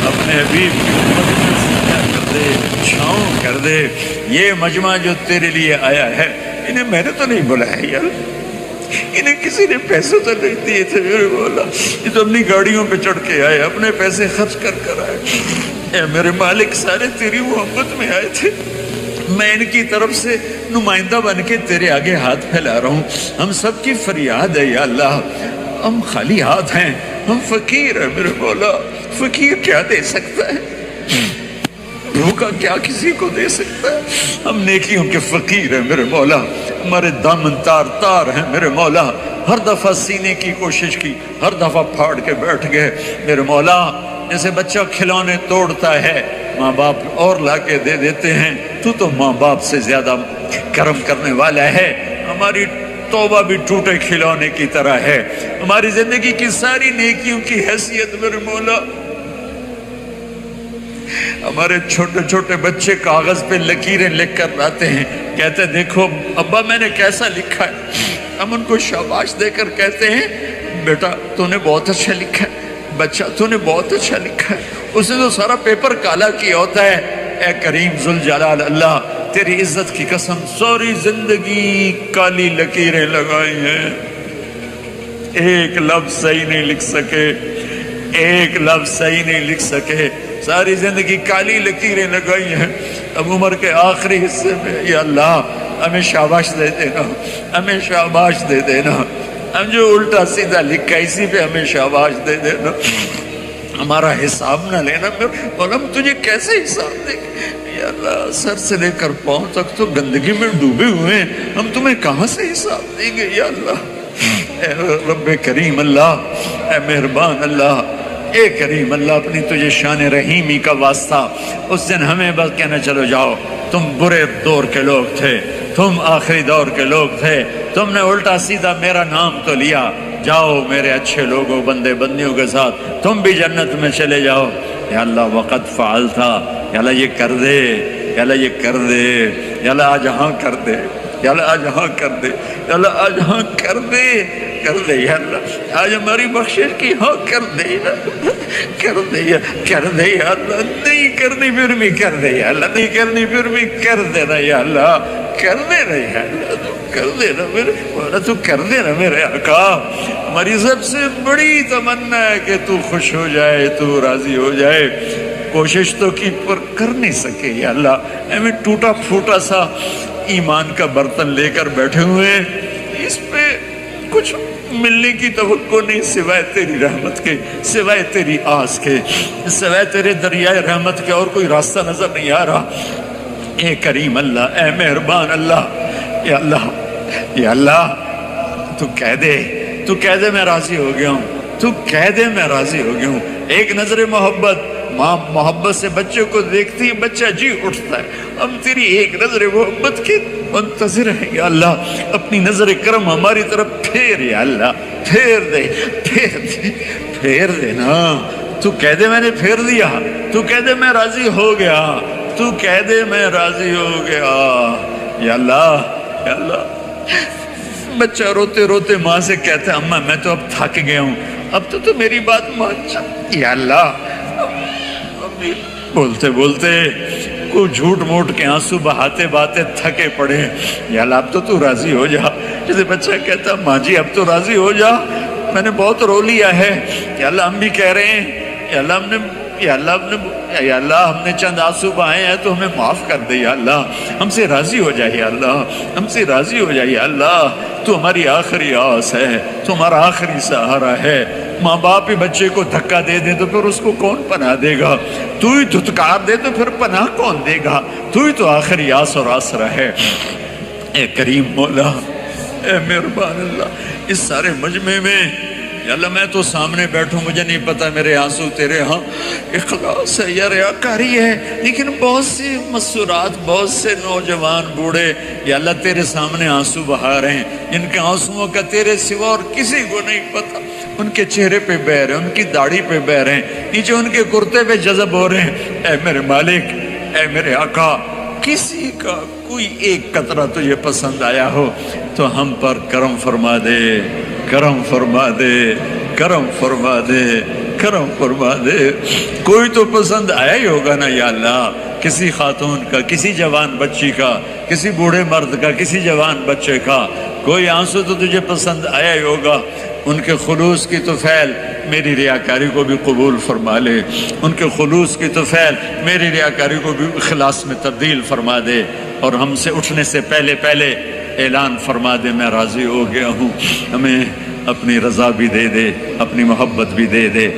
[SPEAKER 1] اپنے حبیب کی امت میں سایہ کر دے، چھاؤں کر دے۔ یہ مجمع جو تیرے لیے آیا ہے، انہیں میں نے تو نہیں بلایا یار، انہیں کسی نے پیسے تو نہیں دیے تھے میرے مولا، یہ تو اپنی گاڑیوں پہ چڑھ کے آئے، اپنے پیسے خرچ کر آئے۔ اے میرے مالک، سارے تیری محبت میں آئے تھے، میں ان کی طرف سے نمائندہ بن کے تیرے آگے ہاتھ پھیلا رہا ہوں۔ ہم سب کی فریاد ہے یا اللہ، ہم خالی ہاتھ ہیں، ہم فقیر ہیں میرے مولا۔ فقیر کیا دے سکتا ہے؟ بھوکا کیا کسی کو دے سکتا ہے؟ ہم نیکیوں کے فقیر ہیں میرے مولا، ہمارے دامن تار تار ہیں میرے مولا۔ ہر دفعہ سینے کی کوشش کی، ہر دفعہ پھاڑ کے بیٹھ گئے میرے مولا۔ جیسے بچہ کھلونے توڑتا ہے، ماں باپ اور لا کے دے دیتے ہیں، تو ماں باپ سے زیادہ کرم کرنے والا ہے۔ ہماری توبہ بھی ٹوٹے کھلونے کی طرح ہے، ہماری زندگی کی ساری نیکیوں کی حیثیت میرے مولا۔ ہمارے چھوٹے چھوٹے بچے کاغذ پہ لکیریں لکھ کر لاتے ہیں، کہتے ہیں دیکھو ابا میں نے کیسا لکھا ہے۔ ہم ان کو شاباش دے کر کہتے ہیں بیٹا تو نے بہت اچھا لکھا ہے، بچہ تو نے بہت اچھا لکھا ہے۔ اس نے تو سارا پیپر کالا کیا ہوتا ہے۔ اے کریم ذوالجلال اللہ، تیری عزت کی قسم ساری زندگی کالی لکیریں لگائی ہیں، ایک لفظ صحیح نہیں لکھ سکے، ایک لفظ صحیح نہیں لکھ سکے، ساری زندگی کالی لکیریں لگائی ہیں۔ اب عمر کے آخری حصے میں یا اللہ ہمیں شاباش دے دینا، ہمیں شاباش دے دینا، ہم جو الٹا سیدھا لکھا اسی پہ ہمیں شاباش دے دینا، ہمارا حساب نہ لینا۔ اور ہم تجھے کیسے حساب دیں گے یا اللہ؟ سر سے لے کر پاؤں تک تو گندگی میں ڈوبے ہوئے ہیں، ہم تمہیں کہاں سے حساب دیں گے یا اللہ؟ اے رب کریم اللہ، اے مہربان اللہ، اے کریم اللہ، اپنی تجھے شان رحیمی کا واسطہ اس دن ہمیں بس کہنا چلو جاؤ، تم برے دور کے لوگ تھے، تم آخری دور کے لوگ تھے، تم نے الٹا سیدھا میرا نام تو لیا، جاؤ میرے اچھے لوگوں بندے بندیوں کے ساتھ تم بھی جنت میں چلے جاؤ۔ یا اللہ وقت فعال تھا، یا اللہ یہ کر دے، یا اللہ یہ کر دے، یا اللہ آج ہاں کر دے، یا اللہ آج ہاں کر دے، یا اللہ آج ہاں کر دے، کر دے یا اللہ، آج ہماری بخشش کی ہاں کر دے، کر دے کر دے یا اللہ، نہیں کرنی پھر بھی کر دے یا اللہ، نہیں کرنی پھر بھی کر دینا یا اللہ، کر دینا یا اللہ، تو کر دینا میرے مولا، تو کر دینا میرے آقا۔ ہماری سب سے بڑی تمنا ہے کہ تو خوش ہو جائے، تو راضی ہو جائے۔ کوشش تو کی پر کر نہیں سکے یا اللہ، ہمیں ٹوٹا پھوٹا سا ایمان کا برتن لے کر بیٹھے ہوئے ہیں، اس پہ کچھ ملنے کی توقع نہیں سوائے تیری رحمت کے، سوائے تیری آس کے، سوائے تیرے دریائے رحمت کے اور کوئی راستہ نظر نہیں آ رہا۔ اے کریم اللہ، اے مہربان اللہ، یا اللہ، یا اللہ، تو کہہ دے، تو کہہ دے میں راضی ہو گیا ہوں، تو کہہ دے میں راضی ہو گیا ہوں۔ ایک نظر محبت، ماں محبت سے بچے کو دیکھتی ہے، بچہ جی اٹھتا ہے، ہم تیری ایک نظر محبت کے منتظر ہیں یا اللہ، اپنی نظر کرم ہماری طرف پھیر یا اللہ، پھیر دے، پھیر دے، پھیر دے نا۔ تو کہہ دے میں نے پھیر دیا، تو کہہ دے میں راضی ہو گیا، تو کہہ دے میں راضی ہو گیا یا اللہ، یا اللہ۔ بچہ روتے روتے ماں سے کہتا ہے اماں میں تو اب تھک گیا ہوں، اب تو میری بات مان جا یا اللہ۔ بولتے بولتے کوئی جھوٹ موٹ کے آنسو بہاتے بہاتے تھکے پڑے، یا اللہ اب تو راضی ہو جا۔ جیسے بچہ کہتا ماں جی اب تو راضی ہو جا، میں نے بہت رو لیا ہے یا اللہ، ہم بھی کہہ رہے ہیں یا اللہ ہم نے، یا اللہ ہم نے چند آنسو بہائے ہیں تو ہمیں معاف کر دے یا اللہ، ہم سے راضی ہو جائے یا اللہ، ہم سے راضی ہو جائے یا اللہ۔ تو ہماری آخری آس ہے، تو ہمارا آخری سہارا ہے۔ ماں باپ ہی بچے کو دھکا دے دے تو پھر اس کو کون پناہ دے گا؟ تو ہی دھتکار دے تو پھر پناہ کون دے گا؟ تو ہی تو آخری آس اور آسرا ہے۔ اے کریم مولا، اے مہربان اللہ، اس سارے مجمع میں یا اللہ میں تو سامنے بیٹھوں، مجھے نہیں پتا میرے آنسو تیرے ہاں اخلاص ہے یا ریاکاری ہے، لیکن بہت سی مسورات، بہت سے نوجوان بوڑھے یا اللہ تیرے سامنے آنسو بہا رہے ہیں، جن کے آنسوؤں کا تیرے سوا اور کسی کو نہیں پتا، ان کے چہرے پہ بہ رہے ہیں، ان کی داڑھی پہ بہ رہے ہیں، نیچے ان کے کرتے پہ جذب ہو رہے ہیں۔ اے میرے مالک، اے میرے آقا، کسی کا کوئی ایک قطرہ تجھے پسند آیا ہو تو ہم پر کرم فرما دے، کرم فرما دے، کرم فرما دے، کرم فرما دے۔ کوئی تو پسند آیا ہی ہوگا نا یا اللہ، کسی خاتون کا، کسی جوان بچی کا، کسی بوڑھے مرد کا، کسی جوان بچے کا، کوئی آنسو تو تجھے پسند آیا ہی ہوگا۔ ان کے خلوص کی طفیل میری ریاکاری کو بھی قبول فرما لے، ان کے خلوص کی طفیل میری ریاکاری کو بھی اخلاص میں تبدیل فرما دے، اور ہم سے اٹھنے سے پہلے پہلے اعلان فرما دے میں راضی ہو گیا ہوں، ہمیں اپنی رضا بھی دے دے، اپنی محبت بھی دے دے۔